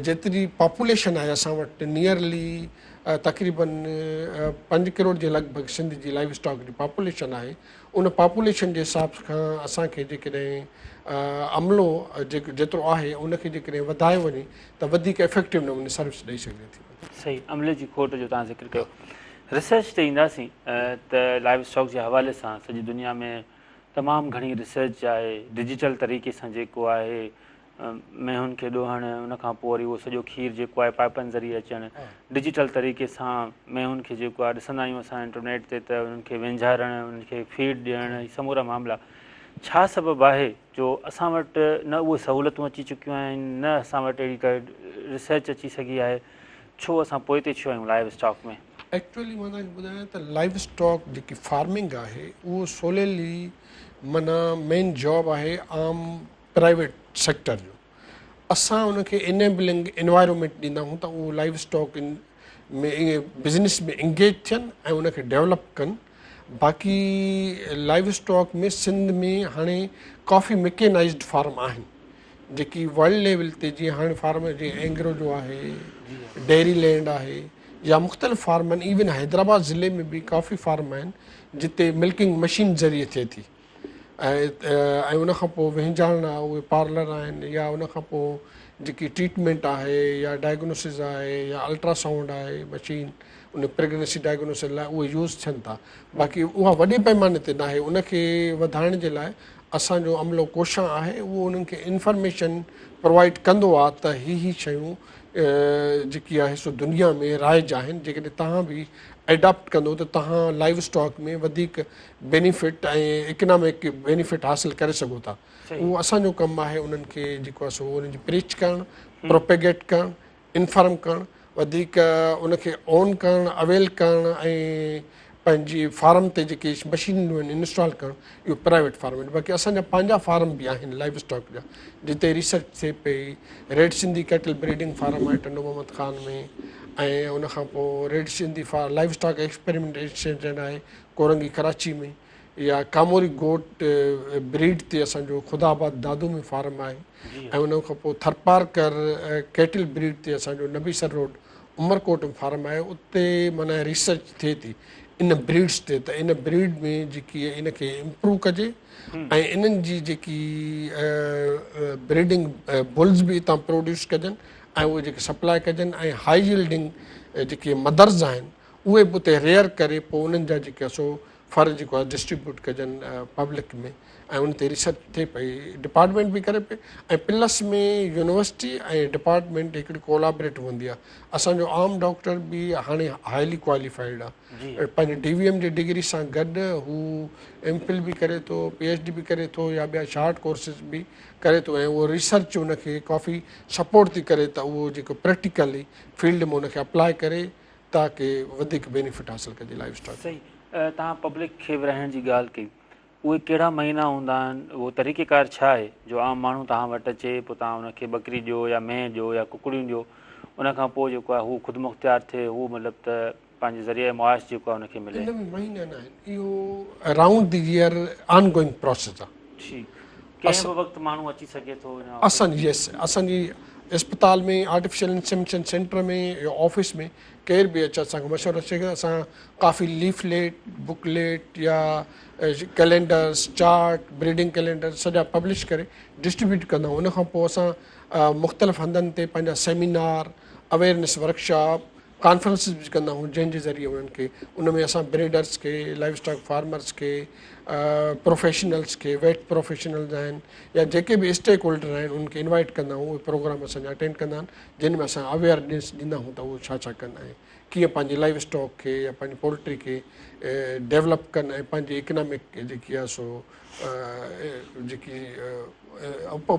जेतिरी पॉपुलेशन आहे असां वटि नियरली तक़रीबन 5 करोड़ जे लॻभॻि सिंध जी लाइव स्टॉक जी पॉपुलेशन आहे उन पॉपुलेशन जे हिसाब खां असांखे जेकॾहिं अमलो जेतिरो आहे उनखे जेकॾहिं वधायो वञे त वधीक इफेक्टिव नमूने सर्विस ॾेई सघे थी। सही अमले जी खोट जो तव्हां ज़िक्र कयो रिसर्च ते ईंदासीं त लाइव स्टॉक जे हवाले सां सॼी दुनिया में तमामु घणी रिसर्च आहे डिजिटल तरीक़े सां जेको आहे मेहुनि खे ॾोहण उनखां पोइ वरी उहो सॼो खीर जेको आहे पाइपनि ज़रिए अचणु डिजिटल तरीक़े सां मेहुनि खे जेको आहे ॾिसंदा आहियूं असां इंटरनेट ते त उन्हनि खे वेंझारणु उन्हनि खे फीड ॾियणु हीअ समूरा मामला छा सबबु आहे जो असां वटि न उहे सहूलियतूं अची चुकियूं आहिनि न असां वटि अहिड़ी का रिसर्च अची सघी आहे छो असां पोइ ते छो आहियूं लाइव स्टॉक में? एक्चुअली मां तव्हांखे ॿुधायां त लाइव स्टॉक जेकी फार्मिंग आहे उहो सोलेली माना मेन जॉब आहे आम प्राइवेट सेक्टर जो असां उनखे इनेबलिंग एनवायरमेंट ॾींदा आहियूं त उहो लाइव स्टॉक में बिज़नेस में इंगेज थियनि ऐं उनखे डेवलप कनि बाक़ी लाइव स्टॉक में सिंध में हाणे काफ़ी मैकेनाइज़्ड फार्म आहिनि जेकी वर्ल्ड लेवल ते जीअं हाणे फार्म जीअं एंग्रो जो आहे डेयरी लैंड आहे या मुख़्तलिफ़ फार्म आहिनि इवन हैदराबाद ज़िले में बि काफ़ी फार्म आहिनि जिते मिल्किंग मशीन ज़रिए थिए थी ऐं उनखां पोइ वेंझाइण आहे उहे पार्लर आहिनि या उनखां पोइ जेकी ट्रीटमेंट आहे या डायग्नोसिस आहे या अल्ट्रासाउंड आहे मशीन उन प्रेगनेंसी डायग्नोसिस लाइ उहे यूज़ थियनि था बाक़ी उहा वॾे पैमाने ते न आहे उनखे वधाइण जे लाइ असांजो अमलो कोशिशि आहे उहो उन्हनि खे इंफॉर्मेशन प्रोवाइड कंदो आहे त ही शयूं जेकी आहे सो दुनिया में राइज आहिनि जेकॾहिं तव्हां बि एडॉप्ट कंदो त तव्हां लाइव स्टॉक में वधीक बेनिफिट ऐं इकनॉमिक बेनिफिट हासिलु करे सघो था उहो असांजो कमु आहे उन्हनि खे जेको आहे सो उन्हनि जी प्रीच करणु प्रोपेगेट करणु इन्फॉर्म करणु वधीक उनखे ऑन करणु अवेल करणु ऐं पंहिंजी फार्म ते जेके मशीनूं आहिनि इंस्टॉल करणु इहो प्राइवेट फार्म आहिनि बाक़ी असांजा पंहिंजा फार्म बि आहिनि लाइव स्टॉक जा जिते रिसर्च थिए पई red Sindhi cattle breeding farm आहे टंडो मोहम्मद ख़ान में ऐं उनखां पोइ red Sindhi livestock experimentation आहे कोरंगी कराची में या कामोरी गोट ब्रीड ते असांजो ख़ुदाबाद दादू में फार्म आहे ऐं उन खां पोइ थरपारकर कैटल ब्रीड ते असांजो नबीसर रोड उमरकोट में फार्म आहे उते माना रिसर्च थिए थी इन ब्रीड्स ते त इन ब्रीड में जेकी इनखे इम्प्रूव कजे ऐं इन्हनि जी जेकी ब्रीडिंग बुल्स बि हितां प्रोड्यूस कजनि ऐं उहे जेके सप्लाई कजनि ऐं हाई यील्डिंग जेके मदर्स आहिनि उहे बि उते रेयर करे पोइ उन्हनि जा जेके आहे सो फर जेको आहे डिस्ट्रीब्यूट कजनि पब्लिक में ऐं उन ते रिसर्च थिए पई डिपार्टमेंट बि करे पई ऐं प्लस में यूनिवर्सिटी ऐं डिपार्टमेंट हिकिड़ी कोलाबरेट हूंदी आहे असांजो आम डॉक्टर बि हाणे हाईली क्वालिफाइड आहे पंहिंजे DVM जी डिग्री सां गॾु हू MPhil बि करे थो PhD बि करे थो या ॿिया शार्ट कोर्सिस बि करे थो ऐं उहो रिसर्च उनखे काफ़ी सपोर्ट थी करे त उहो जेको प्रैक्टिकली फील्ड में उनखे अप्लाई करे ताकी वधीक बेनिफिट हासिल कजे लाइफ स्टॉक। सही। तव्हां पब्लिक खे विराइण जी ॻाल्हि कई, उहे कहिड़ा महीना हूंदा आहिनि, उहो तरीक़ेकार छा आहे जो आम माण्हू तव्हां वटि अचे, पोइ तव्हां उनखे बकरी ॾियो या मेंह ॾियो या कुकड़ियूं ॾियो, उनखां पोइ जेको आहे हू ख़ुदि मुख़्तियार थिए, हू मतिलबु त पंहिंजे ज़रिए मुआश जेको आहे उनखे मिले? इन में महीना न आहिनि, इहो around the year on going process आहे। ठीकु, कंहिं बि वक़्तु माण्हू अची सघे थो? असांजी अस्पताल में, आर्टिफिशियल इंसेमिनेशन सेंटर में या ऑफिस में केर बि अचे असांखे मशवरो अचे, असां काफ़ी लीफलेट, बुकलेट या कैलेंडर्स, चार्ट, ब्रीडिंग कैलेंडर सॼा पब्लिश करे डिस्ट्रीब्यूट कंदा आहियूं। उनखां पोइ असां मुख़्तलिफ़ हंधनि ते पंहिंजा सेमिनार, अवेयरनेस वर्कशॉप, कॉन्फ्रेंसिस बि कंदा आहियूं, जंहिंजे ज़रिए उन्हनि खे उन में असां ब्रीडर्स खे, लाइफ स्टॉक फार्मर्स खे, प्रोफेशनल्स खे, वेट प्रोफेशनल्स आहिनि या जेके बि स्टेक होल्डर आहिनि उनखे इनवाइट कंदा आहियूं। उहे प्रोग्राम असांजा अटेंड कंदा आहिनि, जिन में असां अवेयरनेस ॾींदा आहियूं त उहे छा छा कंदा आहिनि, कीअं पंहिंजी लाइफ स्टॉक खे या पंहिंजी पोल्ट्री खे डेवलप कनि ऐं पंहिंजी इकनॉमिक जेकी आहे सो जेकी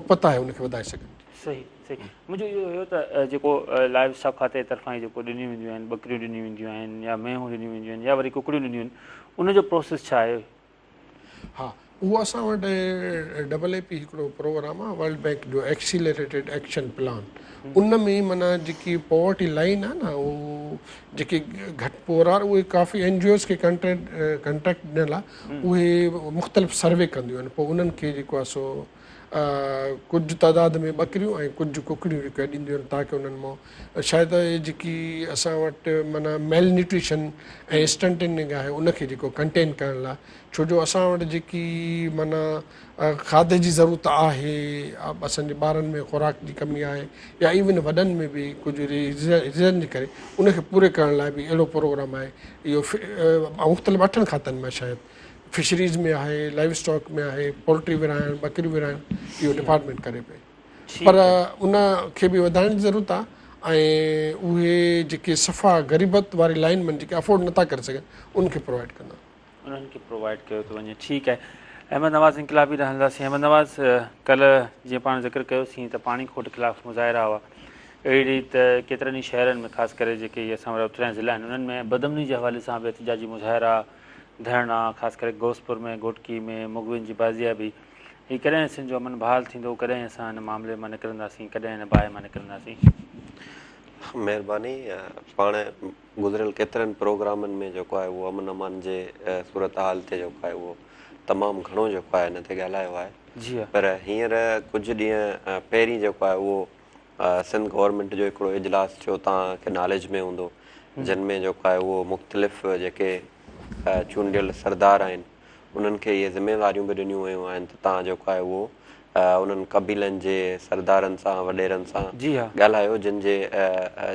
पता आहे उनखे वधाए सघनि। सही सही। मुंहिंजो इहो हुयो त जेको लाइफ स्टॉक खाते तरफ़ां ई जेको ॾिनियूं वेंदियूं आहिनि, बकरियूं ॾिनियूं वेंदियूं आहिनि या मेंहूं ॾिनियूं वेंदियूं आहिनि या वरी कुकड़ियूं ॾिनियूं आहिनि, उनजो प्रोसेस छा आहे? हा, उहो असां वटि AAP हिकिड़ो प्रोग्राम आहे, वर्ल्ड बैंक जो एक्सीलरेटेड एक्शन प्लान। उन में माना जेकी पॉवर्टी लाइन आहे न, उहो जेके घटि पोर वारा, उहे काफ़ी NGOs खे कंट्रैक्ट ॾिनल आहे, उहे मुख़्तलिफ़ सर्वे कंदियूं आहिनि। पोइ उन्हनि खे जेको आहे सो कुझु तइदाद में बकरियूं ऐं कुझु कुकड़ियूं जेके ॾींदियूं आहिनि, ताकी उन्हनि मां शायदि जेकी असां वटि माना मेल न्यूट्रिशन ऐं स्टंटिंग आहे उनखे जेको कंटेन करण लाइ, छो जो असां वटि जेकी माना खाधे जी ज़रूरत आहे, असांजे ॿारनि में ख़ुराक जी कमी आहे या इवन वॾनि में बि कुझु रीज़न जे करे उनखे पूरे करण लाइ बि अहिड़ो प्रोग्राम आहे। इहो मुख़्तलिफ़ 8 खातनि में शायदि फिशरीज़ में आहे, लाइफ स्टॉक में आहे, पोल्ट्री विराइण, बकरियूं विराइण, इहो डिपार्टमेंट करे पई। पर उन खे बि वधाइण जी ज़रूरत आहे ऐं उहे जेके सफ़ा ग़रीबत वारी लाइन में जेके अफोर्ड नथा करे सघनि उनखे प्रोवाइड कंदा, उन्हनि खे प्रोवाइड कयो थो वञे। ठीकु आहे। अहमद नवाज़ इनकलाबी ॾांहुं हलंदासीं। अहमद नवाज़, कल्ह जीअं पाण ज़िक्र कयोसीं त पाणी खोट ख़िलाफ़ु मुज़ाहिरा हुआ, अहिड़ी त केतिरनि ई शहरनि में ख़ासि करे जेके इहे असां वटि उतरिया ज़िला आहिनि उन्हनि में बदमनी जे हवाले सां बि एहतिजाजी मुज़ाहिरा, धरना, ख़ासि करे गोसपुर में, घोटकी में, मुगविन जी बाज़ियाबी। हीअ कॾहिं सिंध जो अमन बहाल थींदो, कॾहिं असां हिन मामले मां निकिरंदासीं, कॾहिं हिन बाहि मां निकिरंदासीं? महिरबानी। पाण गुज़िरियल केतिरनि प्रोग्रामनि में जेको आहे उहो अमन अमान जे सूरत हाल ते जेको आहे उहो तमामु घणो जेको आहे हिन ते ॻाल्हायो आहे। जी हा। पर हींअर कुझु ॾींहं पहिरीं जेको आहे उहो सिंध गवर्नमेंट जो हिकिड़ो इजलास थियो, तव्हांखे नॉलेज में हूंदो, जिन में जेको आहे उहो मुख़्तलिफ़ जेके चूंडियल सरदार आहिनि उन्हनि खे इहे ज़िम्मेवारियूं बि ॾिनियूं वियूं आहिनि त तव्हां जेको आहे उहो उन्हनि क़बीलनि जे सरदारनि सां, वॾेरनि सां ॻाल्हायो, जिन जे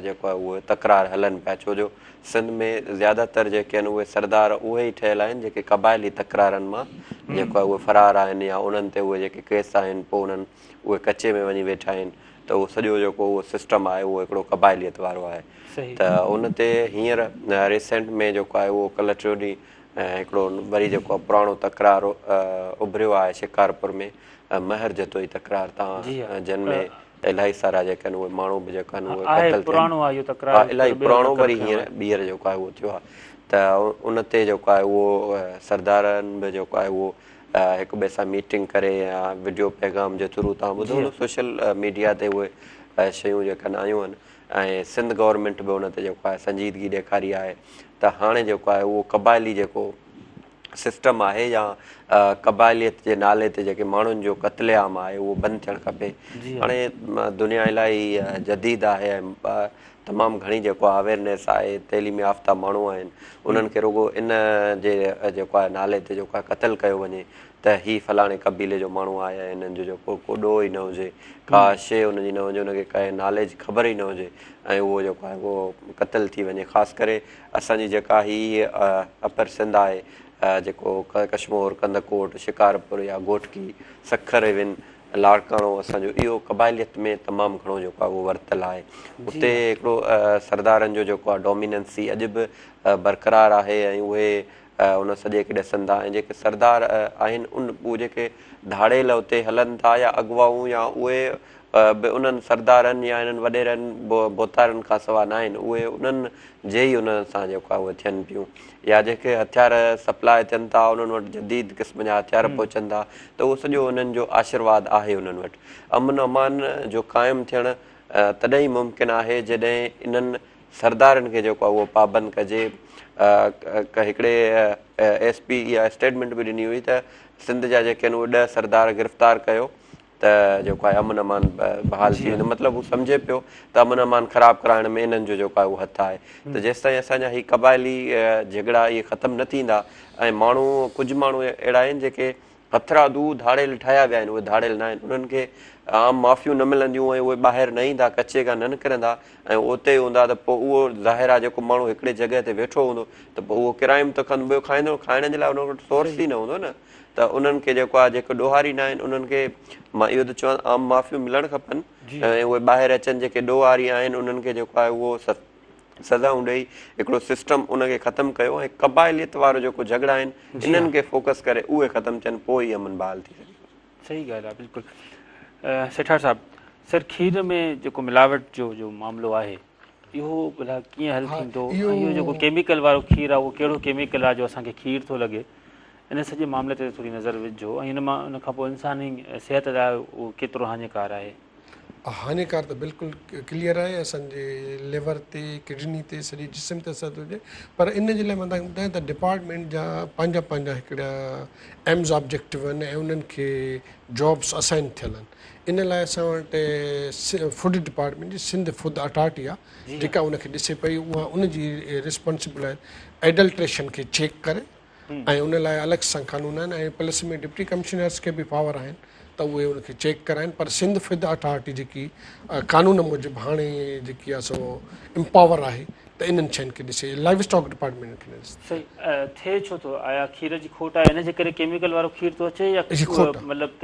जेको आहे उहे तकरार हलनि पिया। छो जो सिंध में ज़्यादातर जेके आहिनि उहे सरदार उहे ई ठहियल आहिनि जेके क़बाइली तकरारनि मां जेको आहे उहे फरार आहिनि या उन्हनि ते उहे जेके केस आहिनि पोइ उन्हनि उहे कचे में वञी वेठा आहिनि। त उहो सॼो जेको उहो सिस्टम आहे उहो हिकिड़ो क़बाइलियत वारो आहे। त उन ते हींअर रिसेंट में जेको आहे उहो कल्ह 3 ॾींहुं हिकिड़ो वरी जेको पुराणो तकरार उभरियो आहे शिकारपुर में, महर जतोई तकरार, तव्हां जिन में इलाही सारा जेके आहिनि उहे माण्हू बि जेका आहिनि उहे कतल थिया, इलाही पुराणो वरी हींअर ॿीहर जेको आहे उहो थियो आहे। त उन ते जेको आहे उहो सरदारनि बि जेको आहे उहो हिक ॿिए सां मीटिंग करे या वीडियो पैगाम जे थ्रू तव्हां ॿुधो सोशल मीडिया ते उहे शयूं जेके आयूं आहिनि ऐं सिंध गवर्नमेंट बि उन ते जेको आहे संजीदगी ॾेखारी आहे त हाणे जेको आहे उहो क़बाइली जेको सिस्टम आहे या क़बाइलियत जे नाले ते जेके माण्हुनि जो क़त्लेआम आहे उहो बंदि थियणु खपे। हाणे दुनिया इलाही जदीद आहे ऐं तमामु घणी जेको आहे अवेयरनेस आहे, तइलीम याफ़्ता माण्हू आहिनि, उन्हनि खे रुॻो इन जे जेको आहे नाले ते जेको आहे क़तलु कयो वञे त हीअ फलाणे क़बीले जो माण्हू आहे, हिननि जो जेको कोॾो ई न हुजे, का शइ हुनजी न हुजे, हुनखे काई नॉलेज ख़बर ई न हुजे ऐं उहो जेको आहे उहो क़तलु थी वञे। ख़ासि करे असांजी जेका हीअ अपर सिंध आहे जेको कशमोर, कंदकोट, शिकारपुर या घोटकी, सखर इवन लाड़काणो, असांजो इहो क़बाइलियत में तमामु घणो जेको आहे उहो वरितलु आहे। उते हिकिड़ो सरदारनि जो जेको आहे डोमिनेंसी अॼु बि बरक़रार आहे ऐं उहे उन सॼे खे ॾिसनि था ऐं जेके सरदार आहिनि उहे जेके धाड़ेल उते हलनि था या अॻुवाऊं या उहे बि उन्हनि सरदारनि या इन्हनि वॾेरनि बोतारनि खां सवाइ न आहिनि, उहे उन्हनि जे ई उन सां जेको आहे उहे थियनि पियूं, या जेके हथियार सप्लाए थियनि था उन्हनि वटि जदीद क़िस्म जा हथियार पहुचनि था, त उहो सॼो उन्हनि जो आशीर्वाद आहे उन्हनि वटि। अमन अमान जो क़ाइमु थियणु तॾहिं ई मुमकिन आहे जॾहिं इन्हनि सरदारनि खे जेको आहे उहो पाबंद कजे। हिकिड़े SP इहा स्टेटमेंट बि ॾिनी हुई त सिंध जा जेके आहिनि उहे 10 सरदार गिरफ़्तार कयो त जेको आहे अमन अमान बहाल थी वेंदो। मतिलबु हू सम्झे पियो त अमन अमान ख़राबु कराइण में इन्हनि जो जेको आहे उहो हथु आहे। त जेसिताईं असांजा ही क़बाइली झगड़ा इहे ख़तमु न थींदा, ऐं माण्हू कुझु माण्हू अहिड़ा आहिनि जेके हथरादू धाड़ेल ठाहिया विया आहिनि, उहे धाड़ेल न आहिनि, उन्हनि खे आम माफ़ियूं न मिलंदियूं ऐं उहे ॿाहिरि न ईंदा, कचे खां न निकिरंदा ऐं उते हूंदा, त पोइ उहो ज़ाहिर आहे जेको माण्हू हिकिड़े जॻह ते वेठो हूंदो त पोइ उहो क्राइम त कंदो, ॿियो खाईंदो, खाइण जे लाइ उन वटि सोर्स ई न हूंदो न। त उन्हनि खे जेको आहे जेको ॾोहारींदा आहिनि उन्हनि खे मां इहो त चवां आम माफ़ियूं मिलणु खपनि, ऐं उहे ॿाहिरि अचनि जेके ॾोहारी आहिनि उन्हनि खे जेको आहे उहो सज़ाऊं ॾेई हिकिड़ो सिस्टम उनखे ख़तमु कयो, ऐं क़बाइलियत वारो जेको झगड़ा आहिनि इन्हनि खे फोकस करे उहे ख़तमु थियनि, पोइ ई अमन बहाल थी सघे। सही ॻाल्हि आहे, बिल्कुलु। सेठार साहिबु, सर खीर में जेको मिलावट जो मामिलो आहे इहो भला कीअं हल थींदो? इहो जेको केमिकल वारो खीर आहे उहो कहिड़ो केमिकल आहे जो असांखे खीर थो लॻे, इन सॼे मामले ते थोरी नज़र विझो, ऐं हिन मां उन खां पोइ इंसानी सिहत लाइ उहो केतिरो हानिकार आहे? हानिकार त बिल्कुलु क्लियर आहे, असांजे लिवर ते, किडनी ते, सॼे जिस्म ते असरु हुजे। पर इन जे लाइ मां तव्हांखे ॿुधायां त डिपार्टमेंट जा पंहिंजा हिकिड़ा एम्स ऑब्जेक्टिव आहिनि ऐं उन्हनि खे जॉब्स असाइन थियल आहिनि। इन लाइ असां वटि फूड डिपार्टमेंट जी सिंध फूड अथॉरिटी आहे जेका उनखे ॾिसे पई, उहा उनजी रिस्पॉन्सिबल आहे एडल्ट्रेशन खे चेक करे, ऐं उन लाइ अलॻि सां कानून आहिनि, ऐं प्लस में डिप्टी कमिश्नर्स खे बि पावर आहिनि त उहे उनखे चेक कराइनि। पर सिंध फूड अथॉरिटी जेकी कानून मूजिबि हाणे जेकी आहे सो इम्पावर आहे त इन्हनि शयुनि खे ॾिसे, लाइव स्टॉक डिपार्टमेंट खे ॾिसे। सही थिए छो थो? आया खीर जी खोट आहे इन जे करे केमिकल वारो खीर थो अचे, या मतिलबु त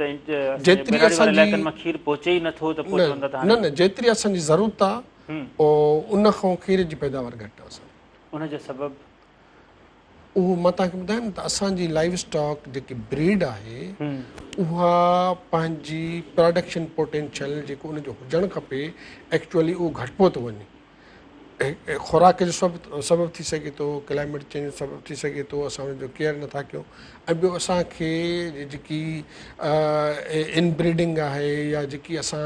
जेतिरी इलाइक़नि मां खीर पहुचे ई नथो त पोइ चवंदा त न जेतिरी असांजी ज़रूरत आहे उन खां खीर जी पैदावार घटि आहे। असां उनजो सबबु उहो मां तव्हांखे ॿुधायां न त असांजी लाइव स्टॉक जेकी ब्रीड आहे उहा पंहिंजी प्रोडक्शन पोटेंशियल जेको उनजो हुजणु खपे एक्चुअली उहो घटिजो थो वञे। खुराक जो सबबु थी सघे थो, क्लाइमेट चेंज जो सबबु थी सघे थो, असां हुनजो केयर नथा कयूं, ऐं ॿियो असांखे जेकी इनब्रीडिंग आहे या जेकी असां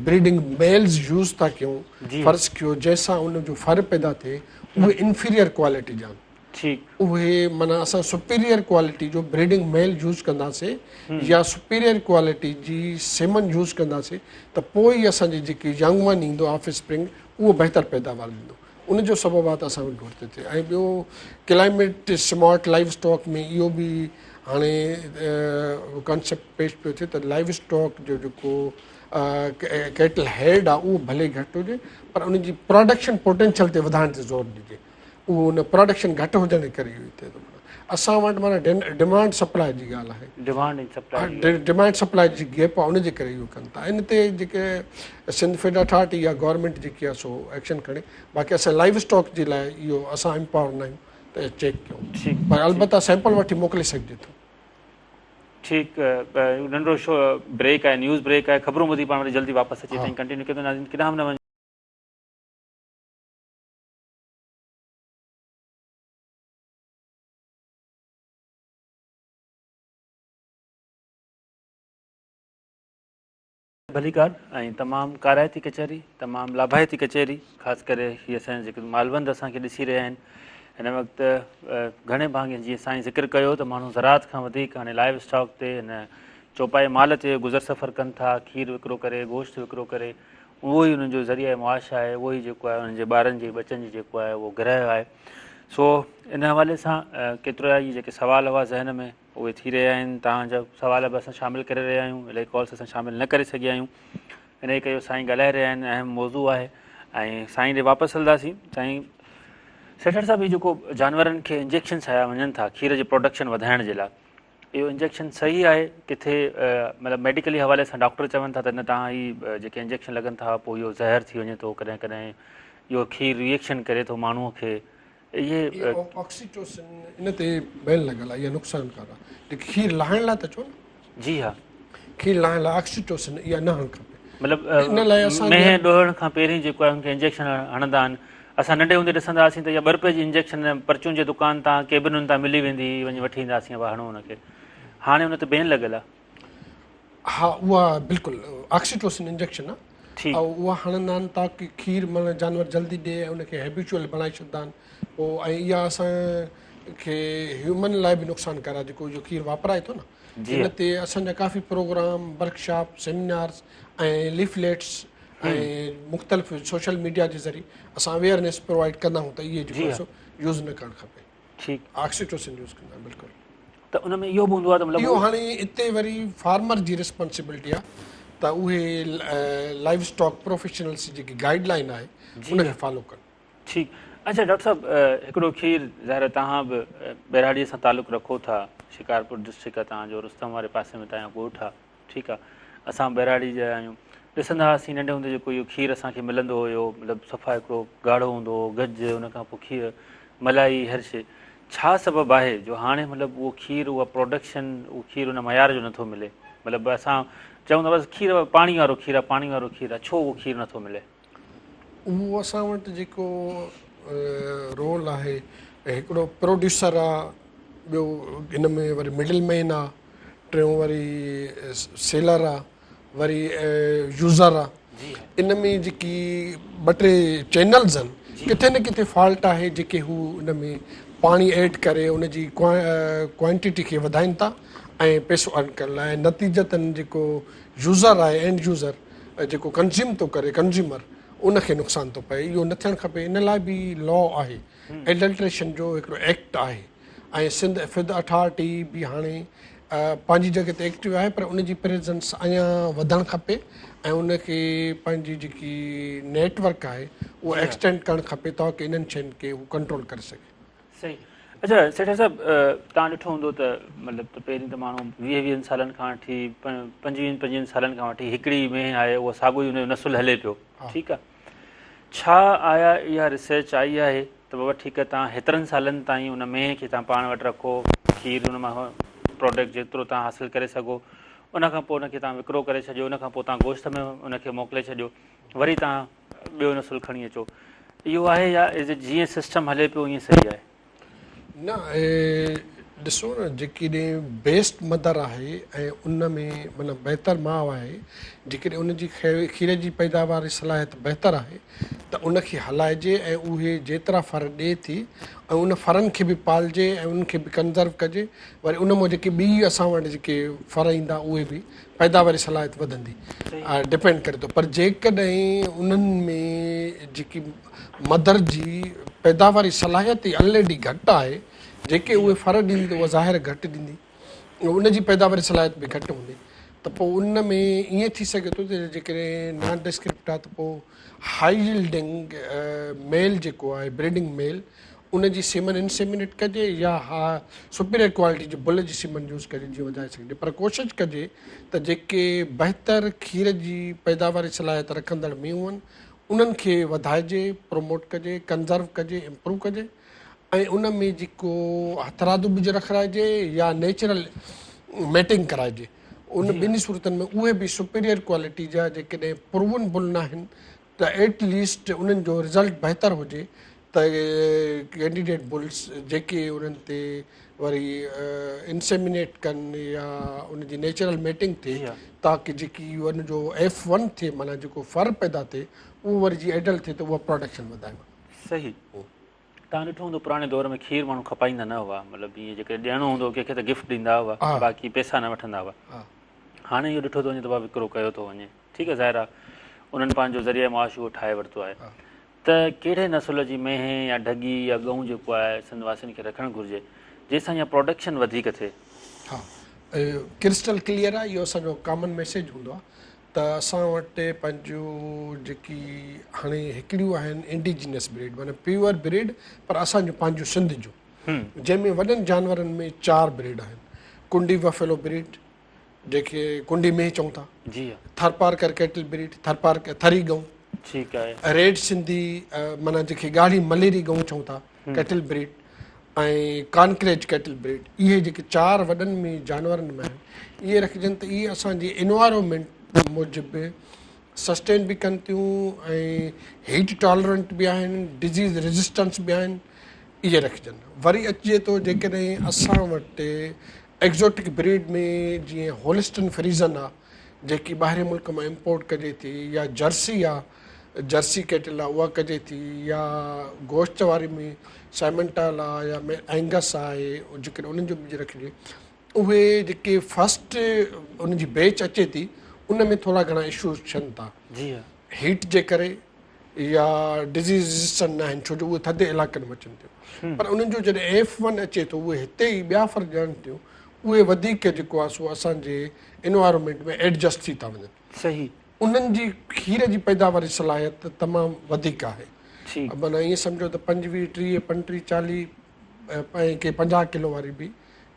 ब्रीडिंग मेल्स यूज़ था कयूं, फ़र्ज़ु कयो जंहिंसां उनजो फर पैदा थिए, उहे इंफीरियर क्वालिटी जा आहिनि। उहे माना असां सुपीरियर क्वालिटी जो ब्रीडिंग मेल यूज़ कंदासीं या सुपीरियर क्वालिटी जी सेमन यूज़ कंदासीं त पोइ ई असांजी जेकी यंग वन ईंदो ऑफ स्प्रिंग उहो बहितर पैदावार ॾींदो। उनजो सबबु आहे त असां वटि घटि थिए। ऐं ॿियो क्लाइमेट स्मार्ट लाइव स्टॉक में इहो बि हाणे कॉन्सेप्ट पेश पियो थिए त लाइव स्टॉक जो जेको कैटल हेड आहे उहो भले घटि हुजे, पर उनजी प्रोडक्शन पोटेंशियल ते वधाइण ते ज़ोर ॾिजे। उहो उन प्रोडक्शन घटि हुजण जे करे इहो थिए थो। असां वटि माना डिमांड सप्लाई जी ॻाल्हि आहे, डिमांड सप्लाई जी गैप आहे, उनजे करे इहो कनि था। इन ते जेके सिंध फूड अथॉरिटी या गवर्नमेंट जेकी आहे सो एक्शन खणे। बाक़ी असां लाइव स्टॉक जे लाइ इहो असां एम्पावर न आहियूं त चेक कयूं, पर अलबत्ता सैंपल वठी मोकिले सघिजे थो। ठीकु, नंढो शो ब्रेक आहे, न्यूज़ ब्रेक आहे, ख़बरूं ॿुधी पाण वरी जल्दी वापसि अची ताईं कंटिन्यू कंदो। केॾांहुं न वञो। भली कार ऐं तमामु काराइती कचहरी, तमामु लाभाइती कचहरी, ख़ासि करे हीअ असांजा जेके मालबंद असांखे ॾिसी रहिया आहिनि हिन वक़्तु घणे भाङे जीअं साईं ज़िक्र कयो त माण्हू ज़रात खां वधीक हाणे लाइव स्टॉक ते हिन चौपाई माल ते गुज़र सफ़र कनि था, खीर विकिरो करे, गोश्त विकिरो करे, उहो ई उन्हनि जो ज़रिया मुआश आहे, उहो ई जेको आहे उन्हनि जे ॿारनि जे बचनि जी जेको आहे उहो ग्रह आहे। सो इन हवाले सां केतिरा ई जेके सुवाल हुआ ज़हन में उहे थी रहिया आहिनि। तव्हांजा सुवाल बि असां शामिलु करे रहिया आहियूं, इलाही कॉल्स असां शामिलु न करे सघिया आहियूं, इन करे इहो साईं ॻाल्हाए रहिया आहिनि, अहम मौज़ू आहे ऐं साईं ॾे वापसि हलंदासीं। साईं सेठर साहिब, इहे जेको जानवरनि खे इंजेक्शन्स हया वञनि था खीर जी प्रोडक्शन वधाइण जे लाइ, इहो इंजेक्शन सही आहे? किथे मतिलबु मेडिकली हवाले सां डॉक्टर चवनि था त न तव्हां ही जेके इंजेक्शन लॻनि था पोइ इहो ज़हर थी वञे थो, कॾहिं कॾहिं इहो खीर रिएक्शन करे थो माण्हूअ खे, इहे ऑक्सीटोसिन इन ते बैन लॻल आहे, इहा नुक़सानकार आहे। जेके खीर लाहिण लाइ त चओ न। जी हा, खीर लाहिण लाइ ऑक्सीटोसिन इहा न हणणु खपे। मतिलबु इन लाइ असां मेंहिं ॾोहण खां पहिरीं जेको आहे हुनखे इंजेक्शन हणंदा आहिनि। असां नंढे हूंदे ॾिसंदा हुआसीं त इहा 2 रुपए जी इंजेक्शन परचून जे दुकान तां केबिनुनि तां मिली वेंदी, वञी वठी ईंदासीं हणूं हुनखे। हाणे हुन ते बैन लॻियल आहे। हा, उहा बिल्कुलु ऑक्सीटोसिन इंजेक्शन आहे, ठीकु। ऐं उहा हणंदा आहिनि ताकी खीर माना जानवर जल्दी ॾिए ऐं उनखे हैबिचुअल बणाए छॾींदा आहिनि पोइ। ऐं इहा असांखे ह्यूमन लाइ बि नुक़सानकार आहे जेको इहो खीर वापराए थो न। इन ते असांजा काफ़ी प्रोग्राम, वर्कशॉप, सेमिनार्स ऐं लीफलेट्स ऐं मुख़्तलिफ़ सोशल मीडिया जे ज़रिए असां अवेयरनेस प्रोवाइड कंदा आहियूं त इहे जेको यूज़ न करणु खपे। ठीकु, ऑक्सीटोसिन यूज़ कंदा आहियूं बिल्कुलु। त उन में इहो बि हूंदो आहे त मतिलबु इहो हाणे हिते वरी फार्मर जी रिस्पॉन्सिबिलिटी आहे त उहे लाइव स्टॉक प्रोफेशनल्स जी जेकी गाइडलाइन आहे उनखे फॉलो कनि। ठीकु। अच्छा डॉक्टर साहिबु, हिकिड़ो खीर ज़ाहिर तव्हां बि बैराड़ीअ सां तालुक़ु रखो था, शिकारपुर डिस्ट्रिक्ट आहे तव्हांजो, रुस्तम वारे पासे में तव्हांजो ॻोठु आहे, ठीकु आहे। असां बैराड़ी जा आहियूं, ॾिसंदा हुआसीं नंढे हूंदे जेको इहो खीर असांखे मिलंदो हुयो, मतिलबु सफ़ा हिकिड़ो ॻाढ़ो हूंदो हो, गज, हुनखां पोइ खीर, मलाई, हर शइ। छा सबबु आहे जो हाणे मतिलबु उहो खीर, उहा प्रोडक्शन, उहो खीर उन मयार जो नथो मिले? मतिलबु असां चऊं था बसि खीर पाणी वारो खीर आहे, पाणी वारो खीर आहे, छो उहो खीर नथो मिले? उहो असां वटि जेको रोल आहे, हिकिड़ो प्रोड्यूसर आहे, ॿियो हिन में वरी मिडिल मैन आहे, टियों वरी सेलर आहे, वरी यूज़र आहे। इन में जेकी 2-3 चैनल्स आहिनि, किथे न किथे फॉल्ट आहे जेके हू उन में पाणी ऐड करे उनजी क्वांटिटी खे वधाइनि था ऐं पैसो अर्न करण लाइ। नतीजतन जेको यूज़र आहे, एंड यूज़र जेको कंज़्यूम थो करे, कंज़्यूमर, उनखे नुक़सानु थो पए। इहो न थियणु खपे। इन लाइ बि लॉ आहे, एडल्ट्रेशन जो हिकिड़ो एक्ट आहे, ऐं सिंध फिद अथॉरिटी बि हाणे पंहिंजी जॻह ते एक्टिव आहे, पर उनजी प्रेज़ेंस अञा वधणु खपे ऐं उनखे पंहिंजी जेकी नेटवर्क आहे उहो एक्सटेंड करणु खपे ताकी इन्हनि शयुनि खे हू कंट्रोल करे सघे। सही। अच्छा सेठा साहिबु, तव्हां ॾिठो हूंदो त मतिलबु त पहिरीं त माण्हू 20-20 सालनि खां वठी 25-25 सालनि खां वठी हिकिड़ी में आहे, उहो साॻियो ई हुनजो नसुलु हले पियो, ठीकु आहे। छा आया इहा रिसर्च आई आहे त बाबा ठीकु आहे, तव्हां हेतिरनि सालनि ताईं उन में खे तव्हां पाण वटि रखो, खीर उन मां प्रोडक्ट जेतिरो तव्हां हासिलु करे सघो, उनखां पोइ उनखे तव्हां विकिरो करे छॾियो, उनखां पोइ तव्हां गोश्त में उनखे मोकिले छॾियो, वरी तव्हां ॿियो नसुलु खणी अचो, इहो आहे या जीअं सिस्टम हले पियो ईअं सही आहे? न, ॾिसो न, जेकॾहिं बेस्ट मदर आहे ऐं उन में माना बहितर माउ आहे, जेकॾहिं उनजी खीर जी पैदावार सलाहियत बहितर आहे त उनखे हलाइजे ऐं उहे जेतिरा फर ॾिए थी ऐं उन फरनि खे बि पालिजे ऐं उनखे बि कंज़र्व कजे। वरी उन मां जेके ॿी असां वटि जेके फर ईंदा उहे बि पैदावारी सलाहियत वधंदी, डिपेंड करे थो। पर जेकॾहिं उन्हनि में जेकी मदर जी पैदावारी सलाहियत ई ऑलरेडी घटि आहे, जेके उहे फर ॾींदी त उहा ज़ाहिर घटि ॾींदी, उनजी पैदावारी सलाहियत बि घटि हूंदी, त पोइ उन में ईअं थी सघे थो त जेकॾहिं नॉन डिस्क्रिप्ट आहे त पोइ हाई यील्डिंग मेल जेको आहे, ब्रीडिंग मेल, उनजी सीमन इंसेमिनेट कजे या सुपीरियर क्वालिटी जो बुल जी सीमन यूज़ करे जीअं वधाए सघिजे। पर कोशिशि कजे त जेके बहितर खीर जी पैदावारी सलाहियत रखंदड़ मेंहूं आहिनि उन्हनि खे वधाइजे, प्रमोट कजे, कंज़र्व कजे, इम्प्रूव कजे ऐं उन में जेको हथरादु ॿिज रखाइजे या नेचुरल मेटिंग कराइजे। उन ॿिन्ही सूरतनि में उहे बि सुपीरियर क्वालिटी जा जेकॾहिं प्रूवन बुल न आहिनि त एटलीस्ट उन्हनि जो रिज़ल्ट बहितर हुजे त कैंडिडेट बुल्स जेके उन्हनि ते वरी इंसेमिनेट कनि या उनजी नेचुरल मेटिंग थिए ताकी जेकी उनजो F1 थिए, माना जेको फर पैदा थिए उहो वरी जीअं एडल्ट थिए त उहा प्रोडक्शन वधाए। सही। तव्हां ॾिठो हूंदो पुराणे दौर में खीर माण्हू खपाईंदा न हुआ, मतिलबु ईअं जेके ॾियणो हूंदो कंहिंखे त गिफ्ट ॾींदा हुआ, बाक़ी पैसा न वठंदा हुआ। हाणे इहो ॾिठो थो वञे त भाउ विकिरो कयो थो वञे, ठीकु आहे, ज़ाहिर आहे उन्हनि पंहिंजो ज़रिया मुआश उहो ठाहे वरितो आहे। त कहिड़े नसुल जी मेंहिं या ढगी या गऊं जेको आहे सिंध वासियुनि खे रखणु घुरिजे जंहिंसां इहा प्रोडक्शन वधीक थिए? हा, क्रिस्टल क्लियर आहे, इहो असांजो कॉमन मैसेज हूंदो आहे त असां वटि पंहिंजो जेकी हाणे हिकिड़ियूं आहिनि इंडिजिनियस ब्रीड, माना प्योर ब्रीड, पर असांजो पंहिंजो सिंध जो, जंहिंमें वॾनि जानवरनि में 4 ब्रीड आहिनि। कुंडी बफेलो ब्रीड जेके कुंडी में चऊं था, जी, थरपारकर कैटल ब्रीड, थरपारकर थरी गऊं, ठीकु आहे, रेड सिंधी माना जेके ॻाढ़ी मलेरी गऊं चऊं था कैटल ब्रीड, ऐं कॉन्क्रेज कैटल ब्रीड, इहे जेके 4 वॾनि में जानवरनि में आहिनि, इहे रखिजनि त इहे असांजी एनवायरमेंट मूजिबि सस्टेन बि कनि थियूं ऐं हीट टॉलरेंट बि आहिनि, डिज़ीज़ रेज़िस्टेंस बि आहिनि, इहे रखिजनि। वरी अचिजे थो जेकॾहिं असां वटि एक्ज़ोटिक ब्रीड में जीअं होलिस्टन फ्रीज़न आहे, जेकी ॿाहिरि मुल्क मां इम्पोर्ट कजे थी, या जर्सी आहे, जर्सी कैटल आहे उहा कजे थी, या गोश्त वारी में सैमंटल आहे या एंगस आहे, जेकॾहिं उन्हनि जो बि रखिजे, उहे जेके फस्ट उनजी बैच अचे थी उन में थोरा घणा इशूज़ थियनि था हीट जे करे, या डिज़ीज़ रेज़िस्टेंट न आहिनि, छो जो उहे थधे इलाइक़नि में अचनि थियूं। पर उन्हनि जो जॾहिं F1 अचे थो, उहे हिते ई ॿिया फ़र्क़ु ॼाणनि थियूं, उहे वधीक जेको आहे सो असांजे एनवायरमेंट में एडजस्ट थी था वञनि। सही, उन्हनि जी खीर जी पैदावारी सलाहियत तमामु वधीक आहे। माना ईअं सम्झो त 25, 30, 35, 40 ऐं के 50 किलो वारी बि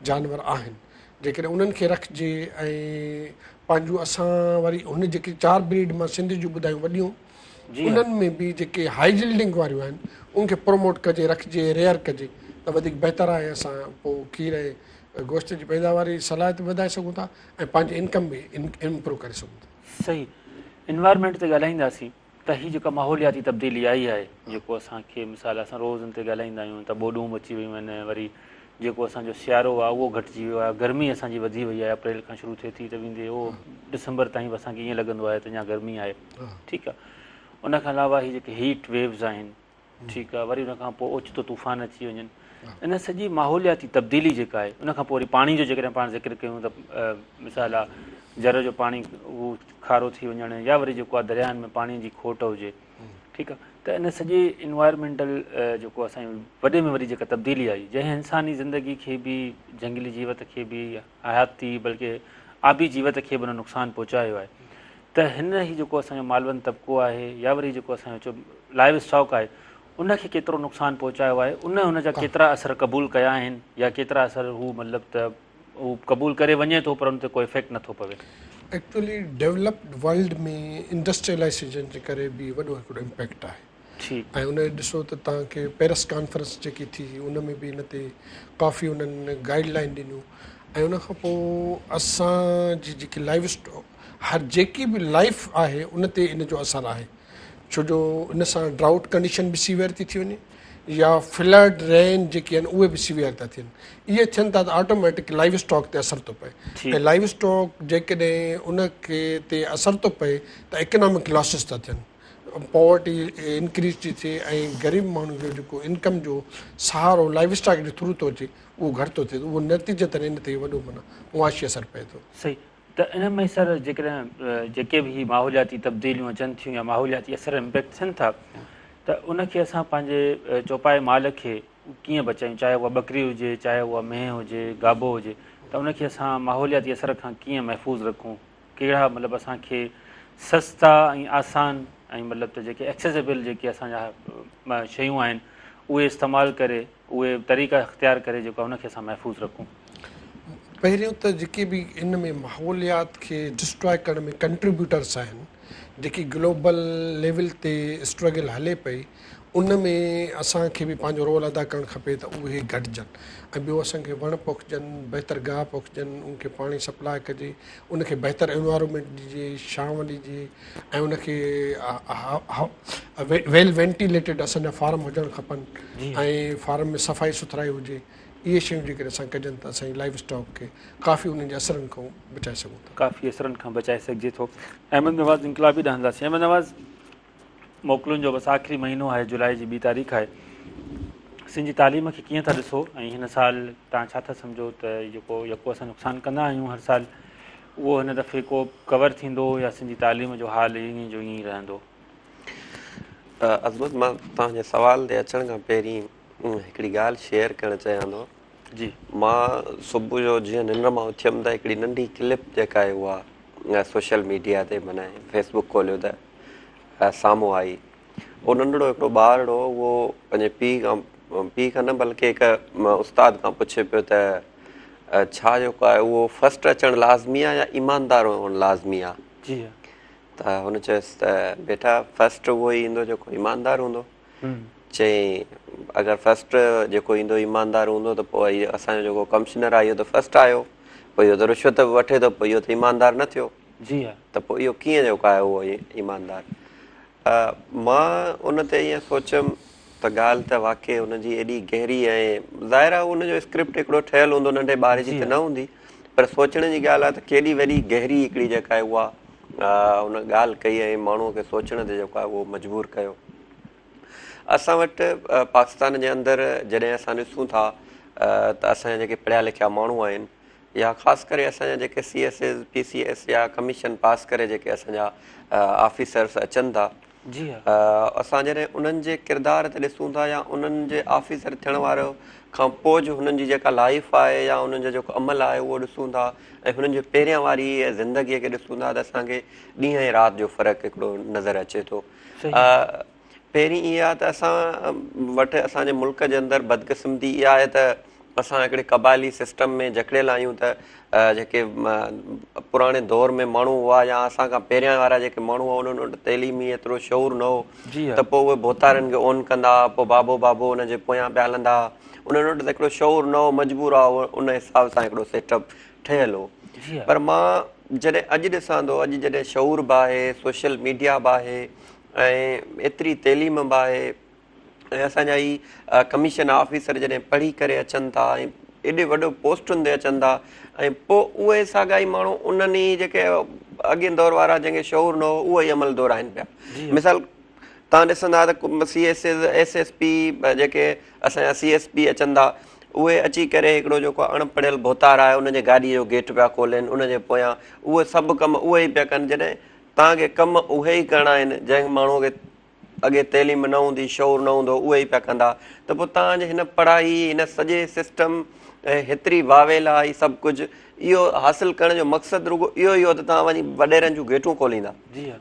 जानवर आहिनि, जेकॾहिं उन्हनि खे रखिजे। ऐं पंहिंजूं असां वरी हुन जेके 4 ब्रीड मां सिंध जूं ॿुधायूं वॾियूं, उन्हनि में बि जेके हाई जिल्डिंग वारियूं आहिनि उनखे प्रोमोट कजे, रखिजे, रेयर कजे त वधीक बहितरु आहे। असां पोइ खीर ऐं गोश्त जी पैदावारी सलाहियत वधाए सघूं था ऐं पंहिंजी इनकम बि इम्प्रूव करे सघूं था। सही, इन्वायरमेंट ते ॻाल्हाईंदासीं त हीअ जेका माहौलियाती तब्दीली आई आहे, जेको असांखे मिसाल असां रोज़ हुन ते ॻाल्हाईंदा आहियूं त ॿोॾूं अची वियूं आहिनि, वरी जेको असांजो सियारो आहे उहो घटिजी वियो आहे, गर्मी असांजी वधी वई आहे, अप्रैल खां शुरू थिए थी त वेंदे उहो डिसंबर ताईं बि असांखे ईअं लॻंदो आहे त अञा गर्मी आहे। ठीकु आहे, उन खां अलावा हीअ जेके हीट वेव्स आहिनि, ठीकु आहे, वरी उन खां पोइ ओचितो तूफ़ान अची वञनि, इन सॼी माहौलियाती तब्दीली जेका आहे उन खां पोइ वरी पाणी जो जेकॾहिं पाण ज़िक्र कयूं त मिसाल आहे जर जो पाणी उहो खारो थी वञणु, या वरी जेको आहे दरियानि में पाणी जी खोट हुजे। ठीकु आहे, त इन सॼे इन्वायरमेंटल जेको असांजी वॾे में वॾी जेका तब्दीली आई, जंहिं इंसानी ज़िंदगी खे बि, जंगली जीवत खे बि, हयाती बल्कि आबी जीवत खे बि उन नुक़सानु पहुचायो आहे। त हिन ई जेको असांजो मालवंत तबिको आहे, या वरी जेको असांजो लाइव स्टॉक आहे, उनखे केतिरो नुक़सानु पहुचायो आहे, उनजा केतिरा असर क़बूल कया आहिनि, या केतिरा असर हू मतिलबु त हू क़बूल करे वञे थो पर उन ते को इफेक्ट नथो पवे। एक्चुअली डेवलप्ड वर्ल्ड में इंडस्ट्रियलाइज़ेशन जे करे बि वॾो हिकिड़ो इम्पैक्ट आहे। ऐं उन ॾिसो त तव्हांखे पेरिस कॉन्फ्रेंस जेकी थी उन में बि इन ते काफ़ी उन्हनि गाइडलाइन ॾिनियूं। ऐं उन खां पोइ असांजी जेकी लाइफ स्टॉक, हर जेकी बि लाइफ आहे उन ते इन जो असरु आहे, छो जो इन सां ड्राउट कंडीशन बि सीवियर थी वञे, या फ्लड रेन जेके आहिनि उहे बि सीवियर था थियनि। इहे थियनि था त ऑटोमेटिक लाइव स्टॉक ते असरु थो पए, ऐं लाइव स्टॉक जेकॾहिं उनखे ते असरु थो पए त इकनॉमिक लॉसिस था थियनि, पॉवर्टी इंक्रीज़ थी थिए, ऐं ग़रीब माण्हू जो जेको इनकम जो सहारो लाइव स्टॉक जे थ्रू थो अचे उहो घटि थो थिए, उहो नतीजतन इन ते वॾो माना मुआशी असरु पए थो। सही, त इन में सर जेकॾहिं जेके बि माहौलियाती तब्दीलियूं अचनि थियूं या माहौलियाती असर इम्पैक्ट थियनि था, त उनखे असां पंहिंजे चौपाए माल खे कीअं बचायूं, चाहे उहा ॿकरी हुजे, चाहे उहा मेंहिं हुजे, गाबो हुजे, त उनखे असां माहौलियाती असर खां कीअं महफ़ूज़ रखूं, कहिड़ा मतिलबु असांखे सस्ता ऐं आसान ऐं मतिलबु त जेके एक्सेसिबल जेके असांजा शयूं आहिनि उहे इस्तेमालु करे, उहे तरीक़ा इख़्तियार करे जेको आहे उनखे असां महफ़ूज़ रखूं। पहिरियों त जेके बि इन में माहौलियात खे डिस्ट्रॉय करण में कंट्रीब्यूटर्स आहिनि, जेकी ग्लोबल लेवल ते स्ट्रगल हले पई, उन में असांखे बि पंहिंजो रोल अदा करणु खपे त उहे घटिजनि। ऐं ॿियो असांखे वण पोखजनि, बहितर गाह पोखजनि, उनखे पाणी सप्लाए कजे, उनखे बहितर एनवायरमेंट ॾिजे, छांव ॾिजे, ऐं उनखे वेल वेंटिलेटेड असांजा फार्म हुजणु खपनि, ऐं फार्म में सफ़ाई सुथराई हुजे। इहे शयूं जेकॾहिं असां कजनि त असांजी लाइफ स्टॉक खे काफ़ी उन्हनि जे असरनि खां बचाए सघूं था। काफ़ी असरनि खां बचाए सघिजे थो। अहमद नवाज़ इनकलाबी ॾहंदासीं। अहमद नवाज़, मोकलुनि जो बसि आख़िरी महीनो आहे, जुलाई जी 2 तारीख़ आहे। सिंध जी तालीम खे कीअं था ॾिसो, ऐं हिन साल तव्हां छा था सम्झो त जेको यको असां नुक़सानु कंदा आहियूं हर साल, उहो हिन दफ़े को कवर थींदो, या सिंध जी तालीम जो हाल ईअं जो ईअं रहंदो? अज़मत, मां तव्हांजे सवाल ते अचण खां पहिरीं हिकिड़ी ॻाल्हि शेयर करणु चाहियां थो। जी, मां सुबुह जो जीअं निंड मां उथियुमि त हिकिड़ी नंढी क्लिप जेका आहे उहा सोशल मीडिया ते माना फेसबुक खोलियो त साम्हूं आई। उहो नंढड़ो हिकिड़ो ॿारड़ो उहो पंहिंजे पीउ खां न बल्कि हिकु उस्ताद खां पुछे पियो त छा जेको आहे उहो फस्ट अचणु लाज़मी आहे या ईमानदार हुअणु लाज़मी आहे? जी, त हुन चयुसि त बेटा फस्ट उहो ई ईंदो जेको ईमानदार हूंदो। चई अगरि फस्ट जेको ईंदो ईमानदार हूंदो त पोइ असांजो जेको कमिशनर आहे इहो त फस्ट आयो, पोइ इहो त रिश्वत बि वठे थो, पोइ इहो त ईमानदार न थियो। जी हा। त पोइ इहो कीअं जेको आहे उहो ईमानदार। मां उन ते ईअं सोचियमि त ॻाल्हि त वाक़ई हुनजी एॾी गहरी ऐं ज़ाहिर आहे हुनजो स्क्रिप्ट हिकिड़ो ठहियलु हूंदो, नंढे ॿार जी त न हूंदी, पर सोचण जी ॻाल्हि आहे त केॾी वॾी गहरी हिकिड़ी जेका आहे उहा हुन ॻाल्हि कई ऐं माण्हूअ खे सोचण ते जेको आहे उहो मजबूर कयो। असां वटि पाकिस्तान जे अंदरि जॾहिं असां ॾिसूं था त असांजा जेके पढ़िया लिखिया माण्हू आहिनि या ख़ासि करे असांजा जेके CSS PCS या कमीशन पास करे जेके असांजा ऑफिसर्स अचनि था, जी हा, असां जॾहिं उन्हनि जे किरदार ते ॾिसूं था या उन्हनि जे ऑफिसर थियण वारो खां पोइ जो हुननि जी जेका लाइफ आहे या उन्हनि जो जेको अमल आहे उहो ॾिसूं था ऐं हुननि जे पहिरियां वारी ज़िंदगीअ खे ॾिसूं था त असांखे ॾींहं ऐं राति जो फ़र्क़ु हिकिड़ो नज़र अचे थो। पहिरीं इहा आहे त असां वटि असांजे मुल्क जे अंदरि बदकिस्मती इहा आहे त असां हिकिड़े क़बाइली सिस्टम में जकड़ियल आहियूं त जेके पुराणे दौर में माण्हू हुआ या असांखां पहिरियां वारा जेके माण्हू हुआ उन्हनि वटि तइलीमी एतिरो शौर न हो, त पोइ उहे बोतारनि खे ओन कंदा, पोइ बाबो बाबो हुनजे पोयां पिया हलंदा, उन्हनि वटि त हिकिड़ो शौर न हो, मजबूर आहे उन हिसाब सां हिकिड़ो सेटअप ठहियलु हो। पर मां जॾहिं अॼु ॾिसां थो, अॼु जॾहिं शौर बि आहे, सोशल मीडिया बि आहे ऐं एतिरी तइलीम बि आहे ऐं असांजा ई कमीशन ऑफिसर जॾहिं पढ़ी करे अचनि था ऐं एॾे वॾो पोस्टुनि ते अचनि था ऐं पोइ उहे साॻा ई माण्हू उन्हनि ई जेके अॻे दौर वारा जंहिंखे शौर न हो उहो ई अमल दोहराइनि पिया। मिसाल तव्हां ॾिसंदा त CSS SSP जेके असांजा CSP अचनि था, उहे अची करे हिकिड़ो जेको अणपढ़ियल भोतार आहे उनजे गाॾीअ जो गेट पिया खोलनि, उनजे पोयां उहे सभु कम उहे ई पिया कनि, जॾहिं तव्हांखे कम उहे ई करिणा आहिनि जंहिं माण्हूअ खे अॻे तइलीम न हूंदी, शौर न हूंदो, उहे ई पिया कंदा, त पोइ तव्हांजे हिन पढ़ाई हिन सॼे सिस्टम ऐं हेतिरी वावेला ही सभु कुझु इहो हासिलु करण जो मक़सदु रुॻो इहो ई हो त तव्हां वञी वॾेरनि जूं गेटूं खोलींदा,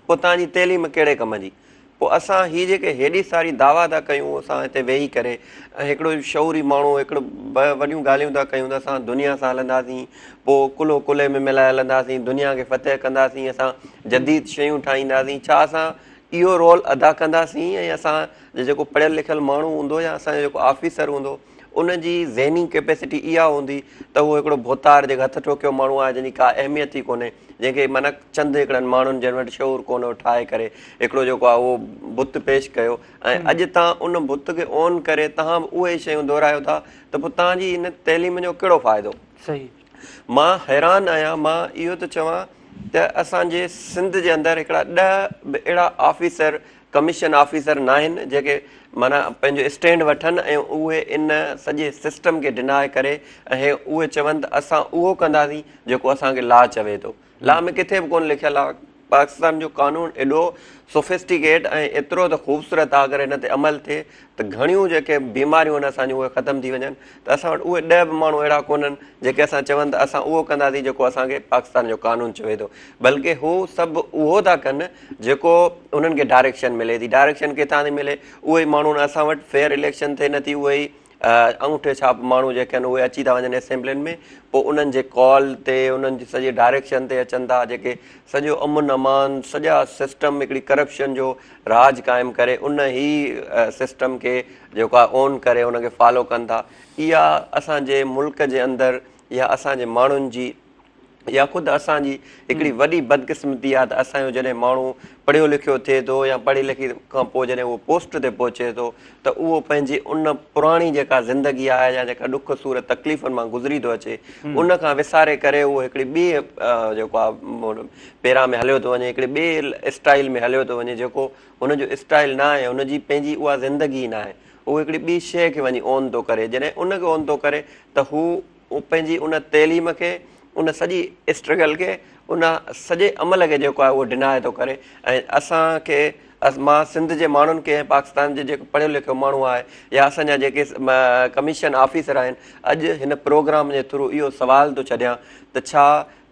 पोइ तव्हांजी तइलीम कहिड़े कम जी। पोइ असां हीअ जेके हेॾी सारी दावा था कयूं असां हिते वेही करे ऐं हिकिड़ो शौरी माण्हू हिकिड़ो वॾियूं ॻाल्हियूं था कयूं त असां दुनिया सां हलंदासीं, पोइ कुलो कुले में मिलाए हलंदासीं, दुनिया खे फतेह कंदासीं, असां जदीद शयूं ठाहींदासीं, छा असां इहो रोल अदा कंदासीं ऐं असां जेको पढ़ियल लिखियल माण्हू हूंदो या असांजो जेको ऑफिसर हूंदो उनजी ज़हनी कैपेसिटी इहा हूंदी त उहो हिकिड़ो भोतार जेका हथ ठोकियो माण्हू आहे जंहिंजी का अहमियत ई कोन्हे, जंहिंखे माना चंद हिकिड़नि माण्हुनि जंहिं वटि शौर कोन हो ठाहे करे हिकिड़ो जेको आहे उहो बुत पेश कयो ऐं अॼु तव्हां उन बुत खे ऑन करे तव्हां उहे शयूं दोहरायो था त पोइ तव्हांजी हिन तइलीम जो कहिड़ो फ़ाइदो। सही, मां हैरान आहियां, मां इहो त चवां त असांजे सिंध जे अंदरि हिकिड़ा 10 अहिड़ा ऑफिसर कमीशन ऑफिसर न आहिनि जेके माना पंहिंजो स्टैंड वठनि ऐं उहे इन सॼे सिस्टम खे डिनाए करे ऐं उहे चवनि त असां उहो कंदासीं जेको असांखे ला चवे थो। ला में किथे बि कोन लिखियलु आहे, पाकिस्तान जो कानून एॾो सोफिस्टिकेट ऐं एतिरो त ख़ूबसूरत आहे, अगरि हिन ते अमल थिए त घणियूं जेके बीमारियूं आहिनि असांजूं उहे ख़तमु थी वञनि, त असां वटि उहे 10 बि माण्हू अहिड़ा कोन्हनि जेके असां चवनि त असां उहो कंदासीं जेको असांखे पाकिस्तान जो कानून चवे थो, बल्कि हू सभु उहो था कनि जेको उन्हनि खे डायरेक्शन मिले थी। डायरेक्शन किथां थी मिले? उहे ई माण्हू असां वटि फेयर इलेक्शन थिए नथी, उहे ई अंगूठे छाप माण्हू जेके आहिनि उहे अची था वञनि असेंबलियुनि में, पोइ उन्हनि जे कॉल ते उन्हनि जी सॼे डायरेक्शन ते अचनि था, जेके सॼो अमन अमान सॼा सिस्टम हिकिड़ी करप्शन जो राज क़ाइमु करे उन ई सिस्टम खे जेको आहे ऑन करे उनखे फॉलो कनि था। इहा असांजे मुल्क जे अंदरि या असांजे माण्हुनि जी या ख़ुदि असांजी हिकिड़ी वॾी बदकिस्मती आहे त असांजो जॾहिं माण्हू पढ़ियो लिखियो थिए थो या पढ़ी लिखी खां पोइ जॾहिं उहो पोस्ट ते पहुचे थो त उहो पंहिंजी उन पुराणी जेका ज़िंदगी आहे या जेका ॾुख सूर तकलीफ़ुनि मां गुज़री थो अचे उन खां विसारे करे उहो हिकिड़ी ॿी जेको आहे पेरा में हलियो थो वञे, हिकिड़े ॿिए स्टाइल में हलियो थो वञे जेको हुनजो स्टाइल न आहे, हुनजी पंहिंजी उहा ज़िंदगी न आहे, उहो हिकिड़ी ॿी शइ खे वञी ऑन थो करे। जॾहिं उनखे ऑन थो करे त हू पंहिंजी उन तइलीम खे, उन सॼी स्ट्रगल खे, उन सॼे अमल खे जेको आहे उहो डिनाए थो करे। ऐं असांखे मां सिंध जे माण्हुनि खे ऐं पाकिस्तान जे जेको पढ़ियो लिखियो माण्हू आहे या असांजा जेके कमीशन ऑफिसर आहिनि, अॼु हिन प्रोग्राम जे थ्रू इहो सवाल थो छॾियां त छा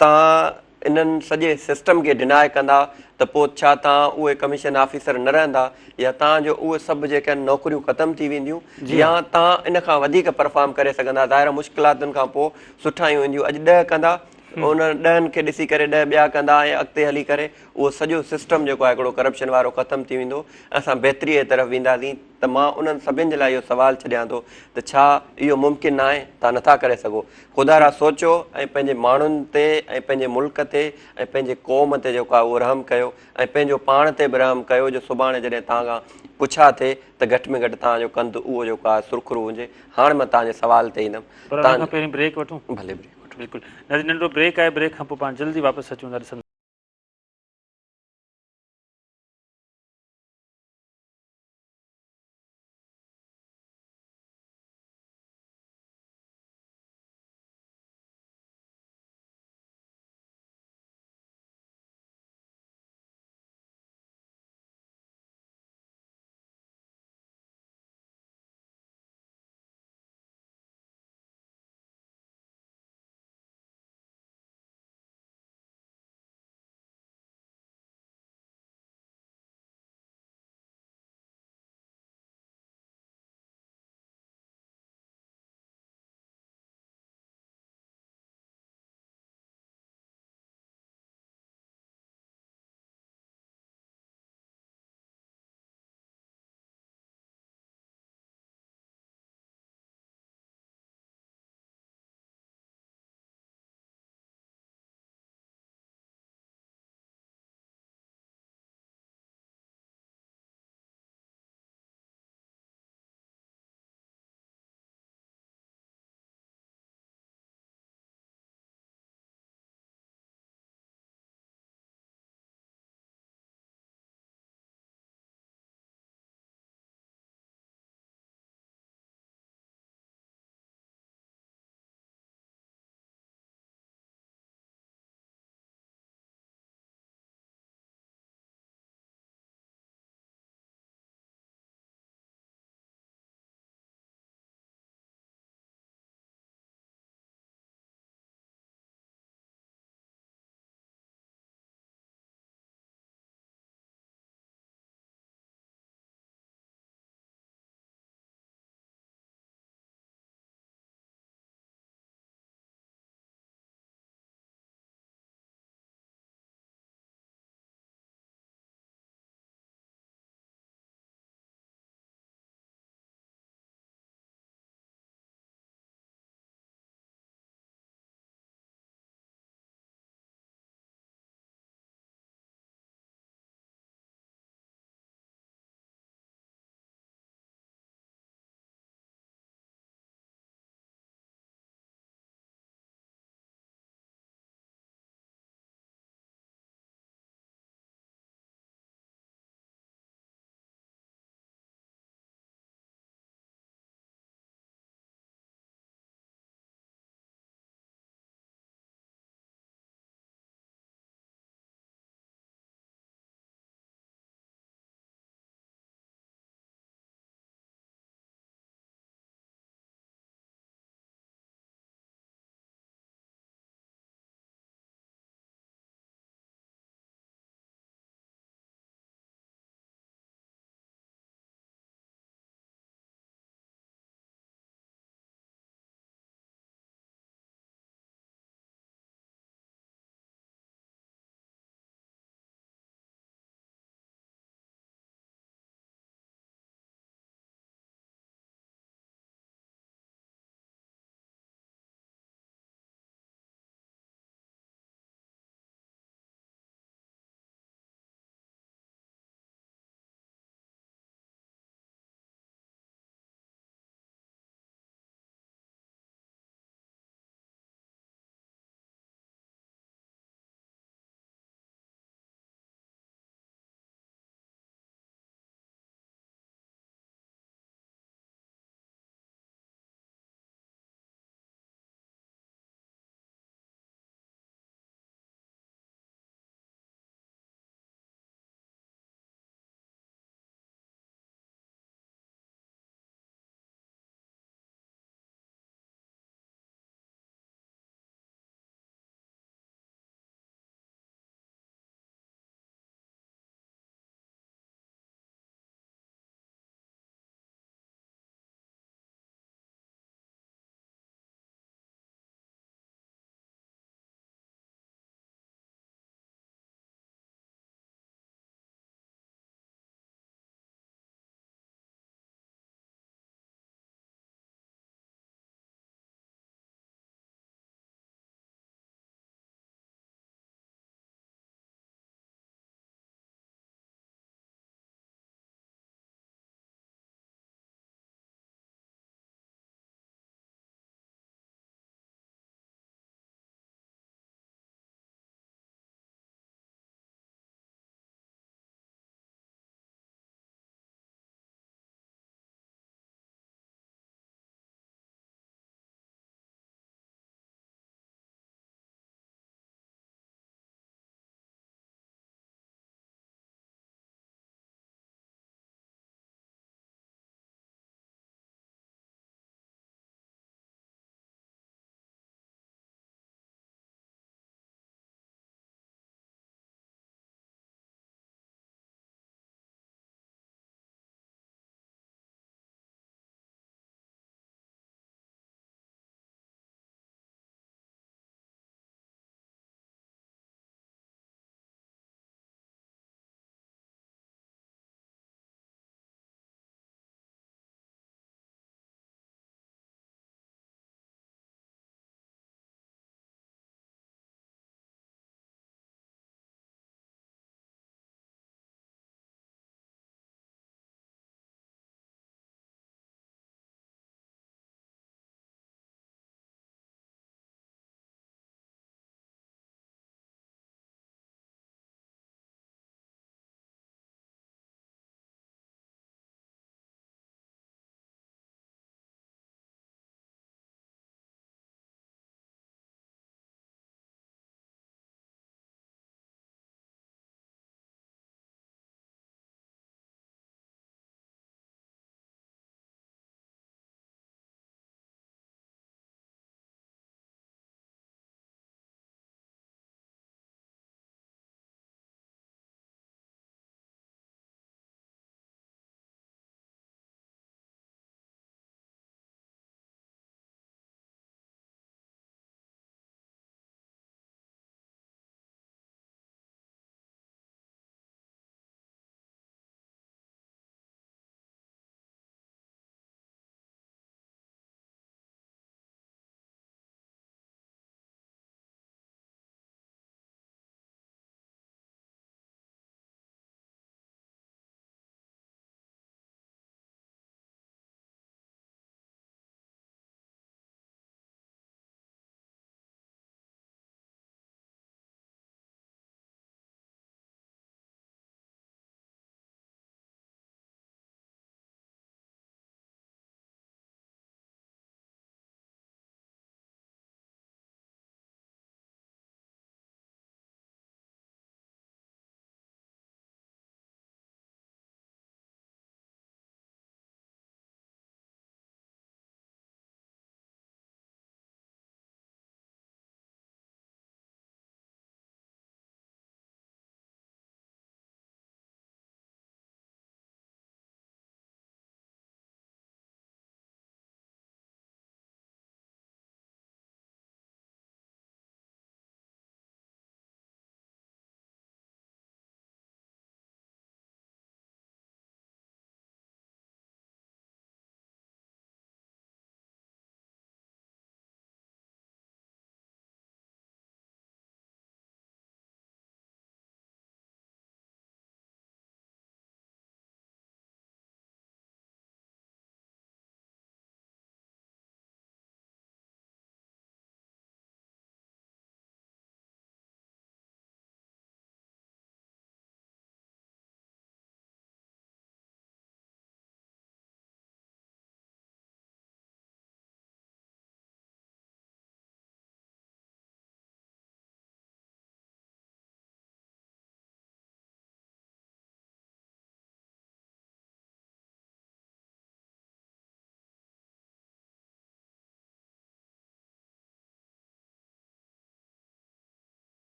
तव्हां इन्हनि सॼे सिस्टम खे डिनाए कंदा त पोइ छा तव्हां उहे कमीशन ऑफिसर न रहंदा या तव्हांजो उहे सभु जेके आहिनि नौकरियूं ख़तमु थी वेंदियूं या तव्हां इन खां वधीक परफॉर्म करे सघंदा? ज़ाहिर मुश्किलातुनि खां पोइ सुठायूं ईंदियूं। अॼु 10 कंदा उन 10 खे ॾिसी करे 10 ॿिया कंदा ऐं अॻिते हली करे उहो सॼो सिस्टम जेको आहे हिकिड़ो करप्शन वारो ख़तमु थी वेंदो, असां बहितरीअ तरफ़ वेंदासीं। त मां उन्हनि सभिनि जे लाइ इहो सुवालु छॾियां थो त छा इहो मुमकिन आहे? तव्हां नथा करे सघो। ख़ुदा रा सोचो ऐं पंहिंजे माण्हुनि ते ऐं पंहिंजे मुल्क ते ऐं पंहिंजे क़ौम ते जेको आहे उहो रहम कयो ऐं पंहिंजो पाण ते बि रहम कयो, जो सुभाणे जॾहिं तव्हां खां पुछा थिए त घटि में घटि तव्हांजो कंधु उहो जेको आहे सुरखुरू हुजे। हाणे मां तव्हांजे सुवाल ते ईंदुमि। पर हुन खां पहिरीं ब्रेक वठूं? भले ब्रेक। बिल्कुलु नंढो ब्रेक आहे, ब्रेक खां पोइ पाण जल्दी वापसि अचूं था।